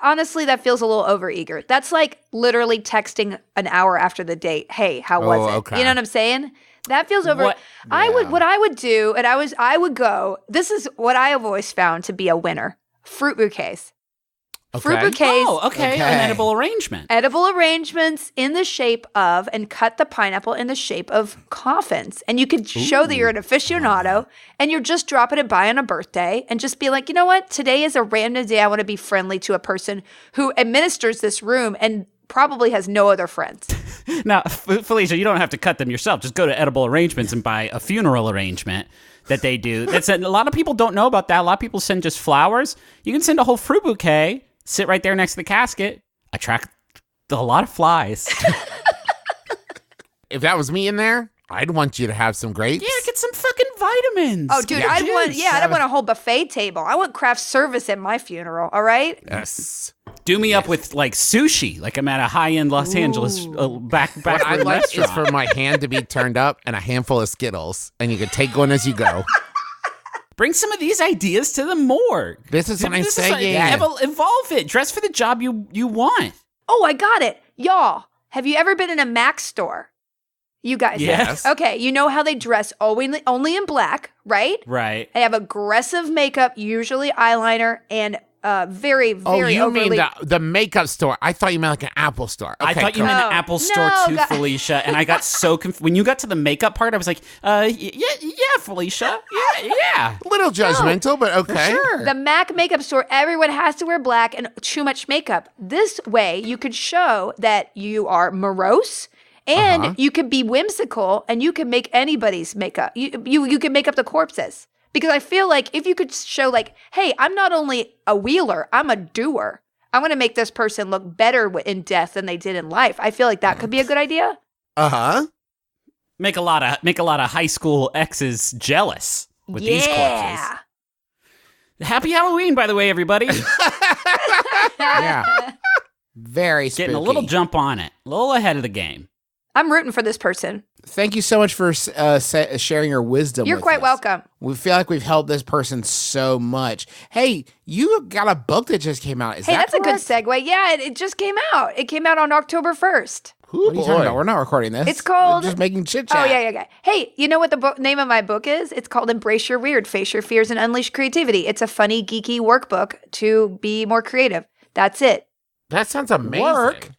Honestly, that feels a little overeager. That's like literally texting an hour after the date. Hey, how was it? Okay. You know what I'm saying? That feels over. What I would do, and I would go. This is what I have always found to be a winner: fruit bouquets. Okay. Fruit bouquets. Oh, okay. An edible arrangement. Edible arrangements in the shape of, and cut the pineapple in the shape of coffins. And you could show that you're an aficionado and you're just dropping it by on a birthday and just be like, you know what? Today is a random day. I want to be friendly to a person who administers this room and probably has no other friends. Now, Felicia, you don't have to cut them yourself. Just go to Edible Arrangements and buy a funeral arrangement that they do. A lot of people don't know about that. A lot of people send just flowers. You can send a whole fruit bouquet, sit right there next to the casket, attract a lot of flies. If that was me in there, I'd want you to have some grapes. Yeah, get some fucking vitamins. Oh, dude, I don't want a whole buffet table. I want craft service at my funeral, all right? Yes. Do me up with like sushi, like I'm at a high-end Los Angeles back What I like restaurant. is for my hand to be turned up and a handful of Skittles, and you can take one as you go. Bring some of these ideas to the morgue. This is what I'm saying. Evolve it. Dress for the job you want. Oh, I got it. Y'all, have you ever been in a Mac store? You guys Yes. have. Okay, you know how they dress only in black, right? Right. They have aggressive makeup, usually eyeliner, and very, very you overly... mean the makeup store? I thought you meant like an Apple store. Okay, I thought you meant an Apple store too, Felicia, and I got so confused. When you got to the makeup part, I was like, yeah, Felicia. Yeah. A little judgmental, but okay. Sure. The Mac makeup store, everyone has to wear black and too much makeup. This way, you could show that you are morose, and you could be whimsical, and you can make anybody's makeup. You can make up the corpses. Because I feel like if you could show like, hey, I'm not only a wheeler, I'm a doer. I'm going to make this person look better in death than they did in life. I feel like that could be a good idea. Make a lot of high school exes jealous with these corpses. Happy Halloween, by the way, everybody. Yeah. Very spooky. Getting a little jump on it. A little ahead of the game. I'm rooting for this person. Thank you so much for sharing your wisdom. You're with quite us. welcome. We feel like we've helped this person so much. Hey, you got a book that just came out. Is Hey, that that's correct? a good segue. Yeah, it just came out. It came out on October 1st. What are you talking about? We're not recording this. It's called... We're just making chit chat. Oh, yeah. Hey, you know what the name of my book is? It's called Embrace Your Weird, Face Your Fears, and Unleash Creativity. It's a funny, geeky workbook to be more creative. That's it. That sounds amazing. Work?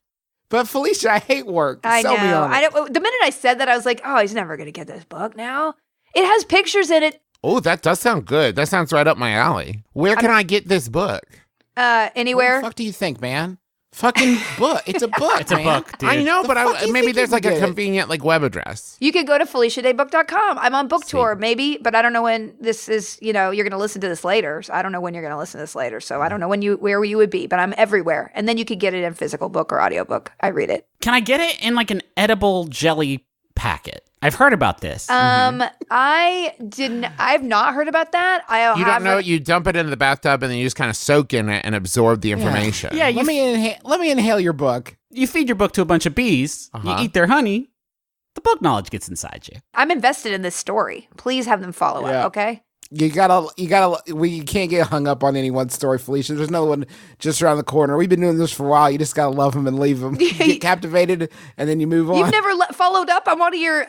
But Felicia, I hate work. I Sell me know. on it. The minute I said that, I was like, oh, he's never going to get this book now. It has pictures in it. Oh, that does sound good. That sounds right up my alley. Where can I get this book? Anywhere. What the fuck do you think, man? Fucking book. It's a book. It's a book, dude. I know, The but fuck do you maybe think there's you like can a get it? convenient like web address. You could go to FeliciaDayBook.com. I'm on book tour, maybe, but I don't know when this is, you're going to listen to this later. So I don't know when you're going to listen to this later. So I don't know where you would be, but I'm everywhere. And then you could get it in physical book or audiobook. I read it. Can I get it in like an edible jelly packet? I've heard about this. I've not heard about that. You don't know. You dump it into the bathtub and then you just kind of soak in it and absorb the information. Yeah, Let me inhale your book. you feed your book to a bunch of bees, you eat their honey, the book knowledge gets inside you. I'm invested in this story. Please have them follow Yeah. up, okay? You can't get hung up on any one story, Felicia. There's another one just around the corner. We've been doing this for a while. You just gotta love them and leave them. You get captivated and then you move on. You've never followed up on one of you're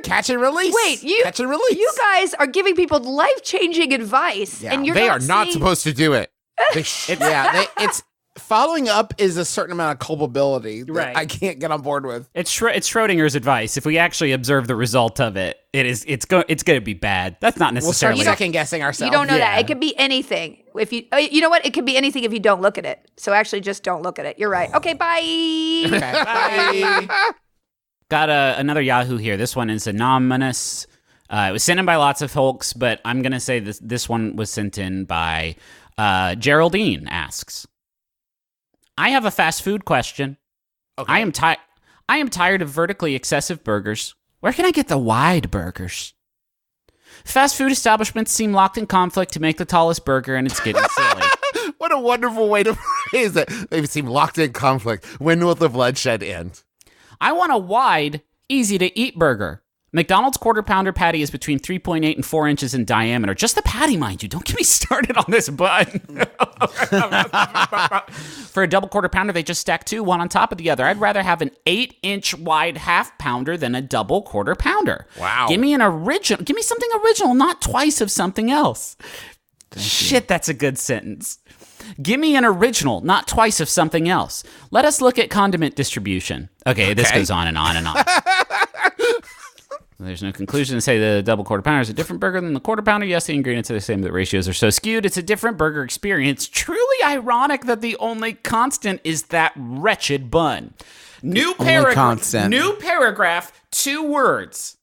Catch and release. Wait, catch and release. You guys are giving people life-changing advice, and you're They not are not seeing- supposed to do it. it's following up is a certain amount of culpability that Right. I can't get on board with. It's Schrodinger's advice. If we actually observe the result of it, it's going to be bad. That's not We'll start necessarily. second guessing ourselves. You don't know Yeah. that. It could be anything. If you know what? It could be anything if you don't look at it. So actually, just don't look at it. You're right. Okay, bye. Okay. Bye. Got another Yahoo here. This one is anonymous. It was sent in by lots of folks, but I'm going to say this one was sent in by Geraldine asks, I have a fast food question. Okay. I am tired of vertically excessive burgers. Where can I get the wide burgers? Fast food establishments seem locked in conflict to make the tallest burger, and it's getting silly. What a wonderful way to phrase it. They seem locked in conflict. When will the bloodshed end? I want a wide, easy-to-eat burger. McDonald's Quarter Pounder patty is between 3.8 and 4 inches in diameter. Just the patty, mind you. Don't get me started on this bun. For a double Quarter Pounder, they just stack two, one on top of the other. I'd rather have an 8-inch wide half pounder than a double Quarter Pounder. Wow. Give me something original, not twice of something else. Shit, that's a good sentence. Give me an original, not twice of something else. Let us look at condiment distribution. Okay, this goes on and on and on. There's no conclusion to say the double Quarter Pounder is a different burger than the Quarter Pounder. Yes, the ingredients are the same, but the ratios are so skewed. It's a different burger experience. Truly ironic that the only constant is that wretched bun. New paragraph, 2 words.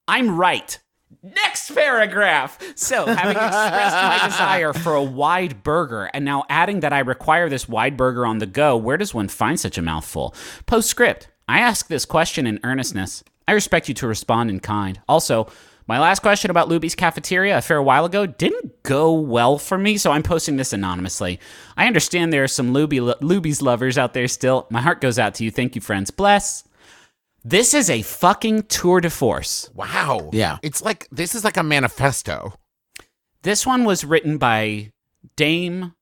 I'm right. Next paragraph. So, having expressed my desire for a wide burger, and now adding that I require this wide burger on the go, where does one find such a mouthful? Postscript. I ask this question in earnestness. I respect you to respond in kind. Also, my last question about Luby's Cafeteria a fair while ago didn't go well for me, so I'm posting this anonymously. I understand there are some Luby's lovers out there still. My heart goes out to you. Thank you, friends. Bless. This is a fucking tour de force. Wow. Yeah. This is like a manifesto. This one was written by Dame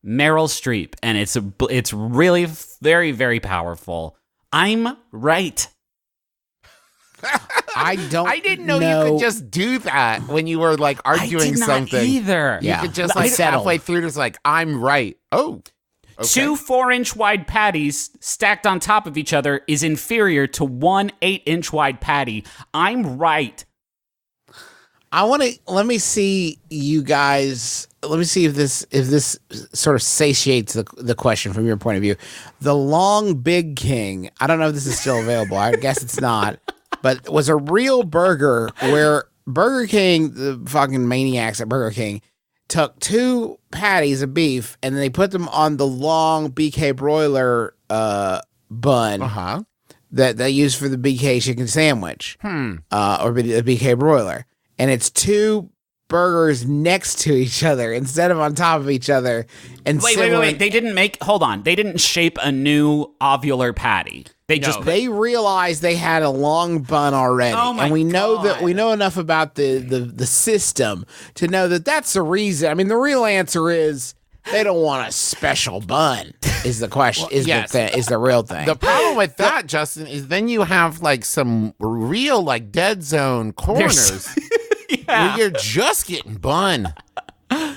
Meryl Streep, and it's really very, very powerful. I'm right. I didn't know you could just do that when you were like arguing I did not something. either. You could just like halfway through just like, I'm right. Oh. Okay. 2 4-inch wide patties stacked on top of each other is inferior to 1 8-inch wide patty. I'm right. Let me see you guys. Let me see if this sort of satiates the question from your point of view. The Long Big King. I don't know if this is still available. I guess it's not. But it was a real burger where Burger King, the fucking maniacs at Burger King, took 2 patties of beef and they put them on the long BK broiler bun that they use for the BK chicken sandwich or the BK broiler. And it's 2 burgers next to each other instead of on top of each other. And Wait. They didn't shape a new ovular patty. They realized they had a long bun already. Oh my and we know God. that we know enough about the system to know that that's the reason. I mean, the real answer is they don't want a special bun. Is the question? Is the real thing? The problem with that, Justin, is then you have like some real like dead zone corners where you're just getting bun.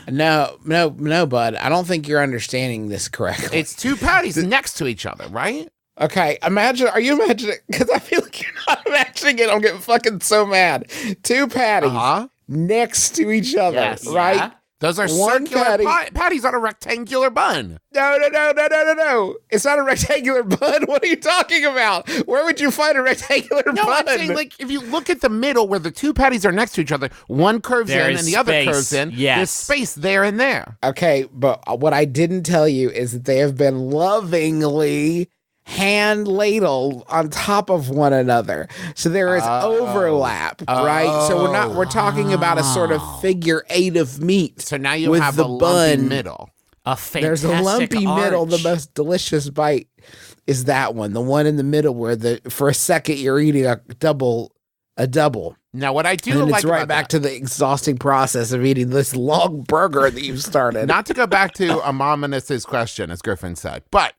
No, bud. I don't think you're understanding this correctly. It's two patties next to each other, right? Okay, are you imagining? Because I feel like you're not imagining it. I'm getting fucking so mad. Two patties next to each other, Yes. right? Yeah. Those are One circular patty. patties on a rectangular bun. No. It's not a rectangular bun. What are you talking about? Where would you find a rectangular No, bun? I'm saying, like, if you look at the middle where the two patties are next to each other, one curves There in is and the other space. curves in. Yes. There's space there and there. Okay, but what I didn't tell you is that they have been lovingly hand ladled on top of one another. So there is overlap, right? So we're talking about a sort of figure 8 of meat. So now you with have the a lumpy bun. middle. A fantastic There's a lumpy middle. The arch. most delicious bite is that one. The one in the middle where for a second you're eating a double. Now, what I And do then like it's right about back that, to the exhausting process of eating this long burger that you've started. not to go back to Amominous's question, as Griffin said, but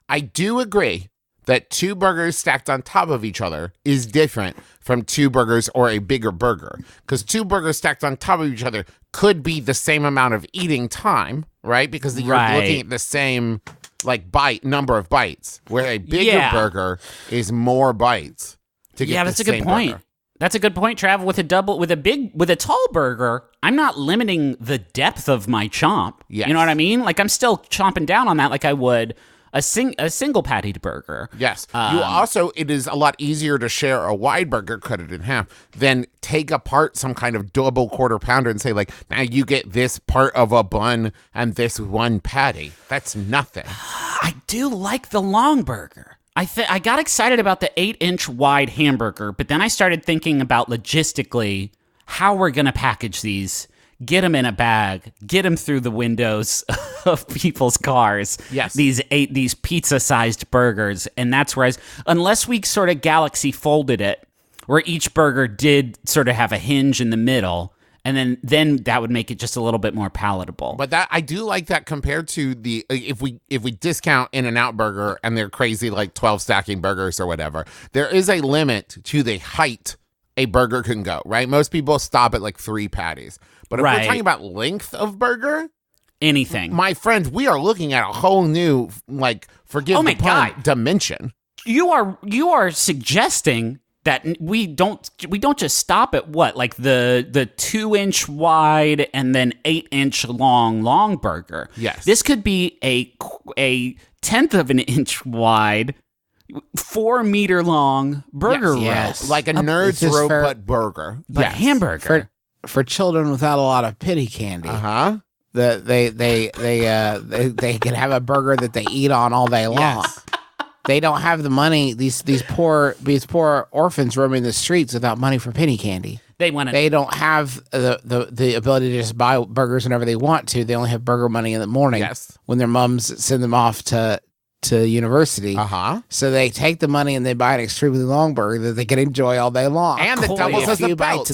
I do agree that two burgers stacked on top of each other is different from two burgers or a bigger burger. Because two burgers stacked on top of each other could be the same amount of eating time, right? Because you're looking at the same like number of bites, where a bigger burger is more bites to get that's the a good same point. burger. That's a good point, Trav. With a tall burger, I'm not limiting the depth of my chomp. Yes. You know what I mean? Like I'm still chomping down on that like I would a single pattied burger. Yes. It is a lot easier to share a wide burger, cut it in half, than take apart some kind of double quarter pounder and say, like, now you get this part of a bun and this one patty. That's nothing. I do like the Longburger. I got excited about the 8-inch wide hamburger, but then I started thinking about logistically how we're going to package these. Get them in a bag. Get them through the windows of people's cars. Yes. These pizza-sized burgers. And that's where unless we sort of galaxy folded it, where each burger did sort of have a hinge in the middle, and then that would make it just a little bit more palatable. But that I do like that compared to the if we discount In-N-Out Burger and their crazy like 12 stacking burgers or whatever, there is a limit to the height a burger can go, right? Most people stop at like 3 patties. But if we're talking about length of burger, anything. my friend, we are looking at a whole new, like, forgive the pun, dimension. You are suggesting that we don't just stop at what, like the 2-inch wide and then 8-inch long burger. Yes. This could be a tenth of an inch wide, 4-meter long burger roll. Yes. Like a nerd's just rope for- but burger. But hamburger. For children without a lot of pity candy. Uh-huh. They can have a burger that they eat on all day long. Yes. They don't have the money. These poor orphans roaming the streets without money for penny candy. They want to. They don't have the ability to just buy burgers whenever they want to. They only have burger money in the morning. Yes. When their moms send them off to university. Uh-huh. So they take the money and they buy an extremely long burger that they can enjoy all day long. And that doubles as a belt.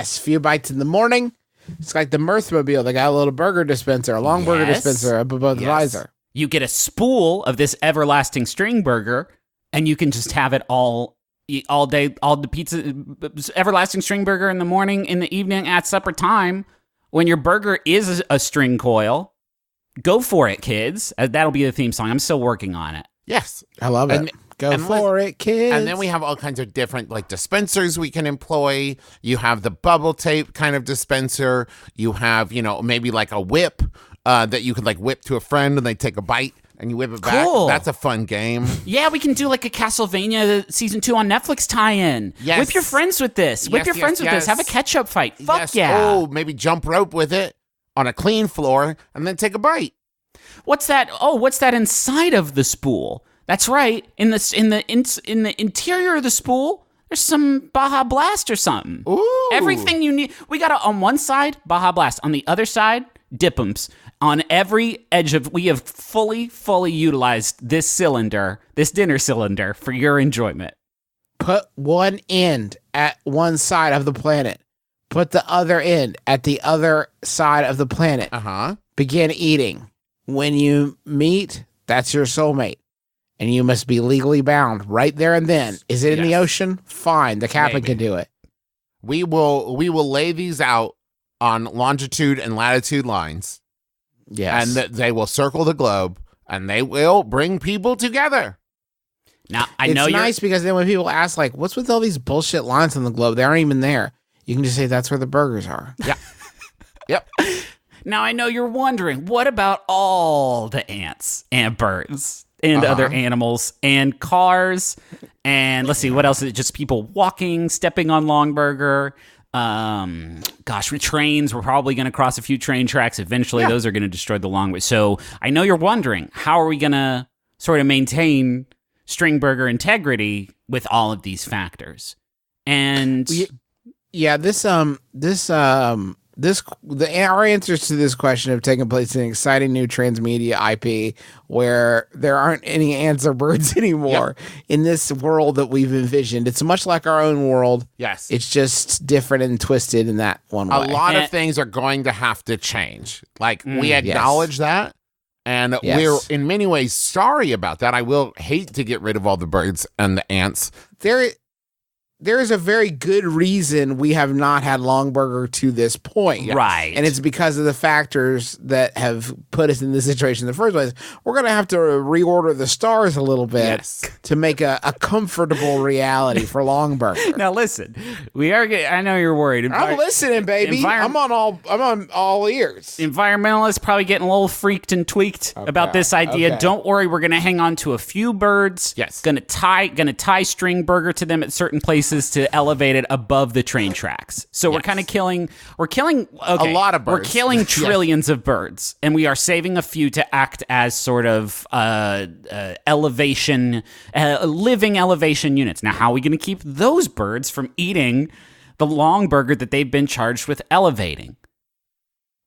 Few bites in the morning. It's like the Mirthmobile. They got a little burger dispenser, a long burger dispenser up above the visor. You get a spool of this everlasting Stringburger, and you can just have it all day, all the pizza, everlasting Stringburger in the morning, in the evening, at supper time. When your burger is a string coil, go for it, kids. That'll be the theme song. I'm still working on it. Yes. I love it. Go for it, kids. And then we have all kinds of different like dispensers we can employ. You have the bubble tape kind of dispenser. You have, maybe like a whip that you could like whip to a friend and they take a bite and you whip it back. Cool. That's a fun game. Yeah, we can do like a Castlevania season 2 on Netflix tie-in. Yes. Whip your friends with this. Whip your friends with this. Have a ketchup fight. Fuck yeah. Oh, maybe jump rope with it on a clean floor and then take a bite. What's that? Oh, what's that inside of the spool? That's right. In the interior of the spool, There's some Baja Blast or something. Ooh. Everything you need. We got on one side, Baja Blast. On the other side, Dip'ems. On every edge we have fully utilized this dinner cylinder for your enjoyment. Put one end at one side of the planet. Put the other end at the other side of the planet. Uh-huh. Begin eating. When you meet, that's your soulmate. And you must be legally bound right there and then. Is it in the ocean? Fine. The captain can do it. We will lay these out on longitude and latitude lines. Yes. And they will circle the globe, and they will bring people together. Now, It's nice because then when people ask, like, what's with all these bullshit lines on the globe? They aren't even there. You can just say that's where the burgers are. Yeah. Yep. Now, I know you're wondering, what about all the ants and birds and other animals and cars? And let's see, what else is it? Just people walking, stepping on Longburger. With trains, we're probably going to cross a few train tracks. Eventually, those are going to destroy the Longway. So I know you're wondering, how are we going to sort of maintain Stringburger integrity with all of these factors? And our answers to this question have taken place in an exciting new transmedia IP where there aren't any ants or birds anymore in this world that we've envisioned. It's much like our own world. Yes. It's just different and twisted in that one way. A lot of things are going to have to change. Like, we acknowledge that, and we're in many ways sorry about that. I will hate to get rid of all the birds and the ants. There is a very good reason we have not had Longburger to this point. Right. And it's because of the factors that have put us in this situation in the first place. We're going to have to reorder the stars a little bit to make a comfortable reality for Longburger. Now, listen, I know you're worried. I'm listening, baby. I'm on all ears. Environmentalists probably getting a little freaked and tweaked about this idea. Okay. Don't worry, we're going to hang on to a few birds. Yes. Going to tie Stringburger to them at certain places to elevate it above the train tracks. So we're kind of killing a lot of birds. We're killing trillions of birds, and we are saving a few to act as sort of living elevation units. Now, how are we going to keep those birds from eating the Longburger that they've been charged with elevating?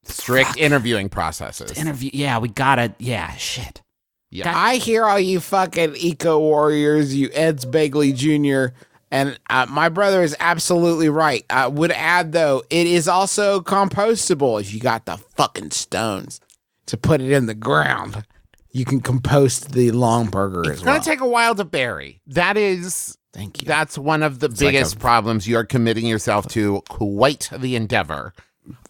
Strict interviewing processes. We gotta. Shit. Yeah. I hear all you fucking eco warriors, you Eds Bagley Jr., and my brother is absolutely right. I would add, though, it is also compostable if you got the fucking stones to put it in the ground. You can compost the Longburger as well. It's going to take a while to bury. Thank you. That's one of the biggest problems. You're committing yourself to quite the endeavor.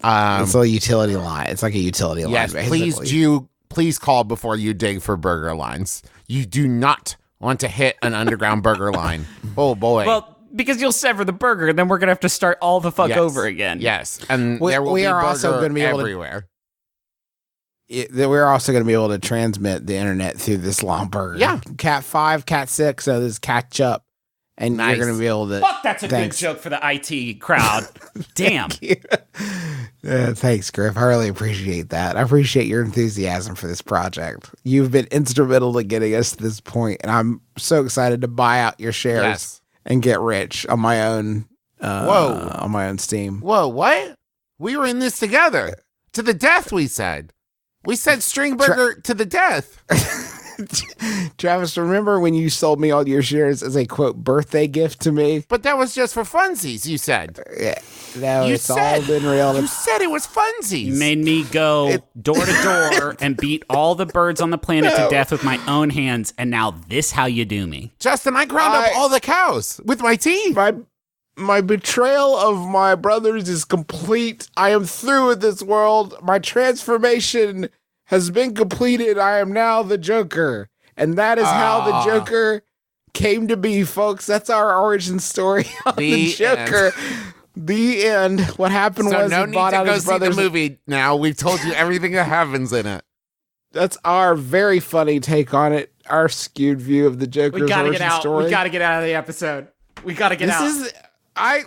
It's a utility line. It's like a utility line, basically. Please call before you dig for burger lines. You do not want to hit an underground burger line. Oh, boy. Well, because you'll sever the burger, and then we're going to have to start all the fuck over again. Yes, and there will be burger also going to be everywhere. We're also going to be able to transmit the internet through this Longburger. Yeah. Cat 5, Cat 6, so this catch up. And you're going to be able to... Fuck, that's a good joke for the IT crowd. Damn. Thanks, Griff. I really appreciate that. I appreciate your enthusiasm for this project. You've been instrumental to getting us to this point, and I'm so excited to buy out your shares and get rich on my own on my own Steam. Whoa, what? We were in this together. To the death, we said. We said Stringburger to the death. Travis, remember when you sold me all your shares as a, quote, birthday gift to me? But that was just for funsies, you said. Yeah. No, it's all been real. You said it was funsies. You made me go door to door and beat all the birds on the planet to death with my own hands, and now this how you do me. Justin, I ground up all the cows with my teeth. My betrayal of my brothers is complete. I am through with this world. My transformation has been completed. I am now the Joker. And that is how the Joker came to be, folks. That's our origin story on the Joker. End. The end. What happened was no he bought out his brothers. See the movie now. We've told you everything that happens in it. That's our very funny take on it. Our skewed view of the Joker's origin story. We gotta get out of the episode. We gotta get out.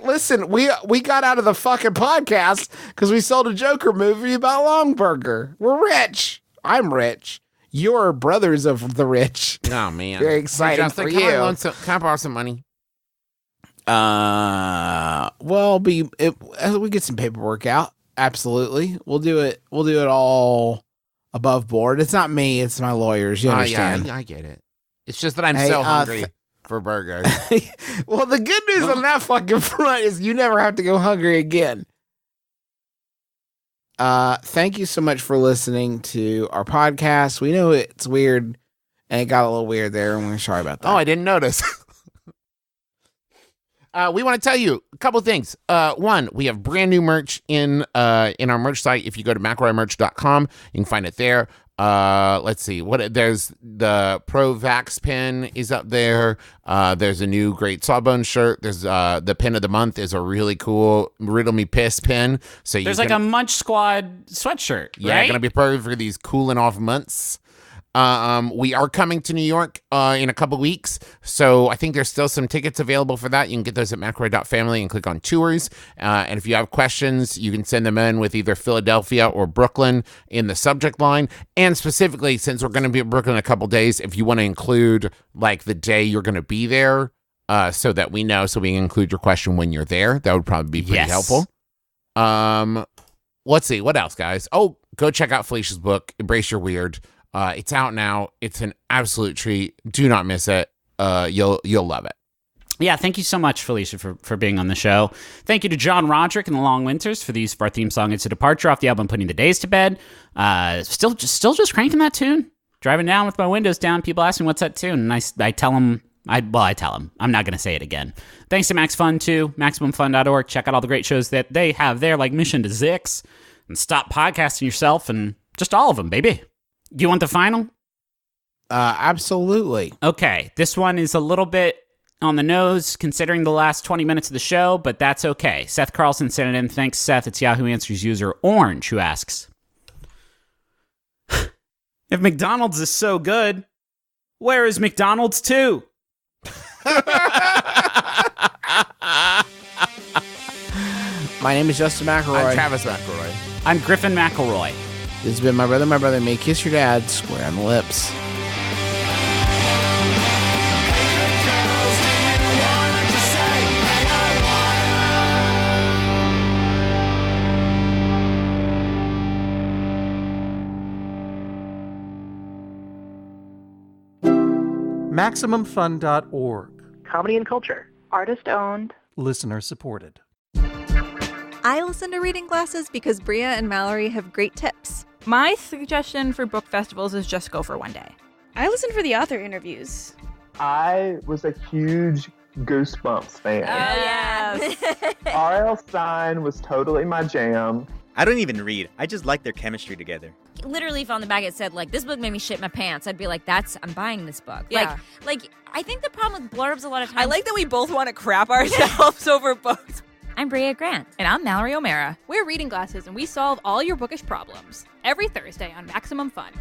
Listen, we got out of the fucking podcast because we sold a Joker movie about Longburger. We're rich. I'm rich. You're brothers of the rich. Oh, man. Very exciting for you. Can I borrow some money? As we get some paperwork out, absolutely. We'll do it all above board. It's not me, it's my lawyers. You understand? Yeah, I get it. It's just that I'm so hungry for burgers. Well, the good news on that fucking front is you never have to go hungry again. Thank you so much for listening to our podcast. We know it's weird, and it got a little weird there, and we're sorry about that. Oh, I didn't notice. We want to tell you a couple things. One, we have brand new merch in our merch site. If you go to McElroymerch.com, you can find it there. Let's see. There's the Pro-Vax pin is up there. There's a new great Sawbones shirt. There's the pin of the month is a really cool Riddle Me Piss pin. So there's like a Munch Squad sweatshirt. Yeah, right? Gonna be perfect for these cooling off months. We are coming to New York in a couple weeks, so I think there's still some tickets available for that. You can get those at McElroy.family and click on tours. And if you have questions, you can send them in with either Philadelphia or Brooklyn in the subject line. And specifically, since we're going to be at Brooklyn in a couple days, if you want to include like the day you're going to be there, so that we know, so we can include your question when you're there, that would probably be pretty helpful. Let's see, what else, guys? Oh, go check out Felicia's book, Embrace Your Weird. It's out now. It's an absolute treat. Do not miss it. You'll love it. Yeah, thank you so much, Felicia, for being on the show. Thank you to John Roderick and the Long Winters for the use of our theme song. It's a departure off the album Putting the Days to Bed. Still just cranking that tune. Driving down with my windows down, people ask me what's that tune, and I tell them. I tell them. I'm not going to say it again. Thanks to Max Fun, too. MaximumFun.org. Check out all the great shows that they have there, like Mission to Zix, and Stop Podcasting Yourself, and just all of them, baby. You want the final? Absolutely. Okay, this one is a little bit on the nose considering the last 20 minutes of the show, but that's okay. Seth Carlson sent it in. Thanks, Seth. It's Yahoo Answers user Orange who asks, if McDonald's is so good, where is McDonald's 2? My name is Justin McElroy. I'm Travis McElroy. I'm Griffin McElroy. This has been My Brother, May Kiss Your Dad, square on the lips. MaximumFun.org. Comedy and culture. Artist owned. Listener supported. I listen to Reading Glasses because Bria and Mallory have great tips. My suggestion for book festivals is just go for one day. I listen for the author interviews. I was a huge Goosebumps fan. Oh, yes. R.L. Stine was totally my jam. I don't even read. I just like their chemistry together. Literally, if on the back it said, like, this book made me shit my pants, I'd be like, I'm buying this book. Yeah. Like, I think the problem with blurbs a lot of times... I like that we both want to crap ourselves over books. I'm Bria Grant. And I'm Mallory O'Mara. We're Reading Glasses, and we solve all your bookish problems. Every Thursday on Maximum Fun.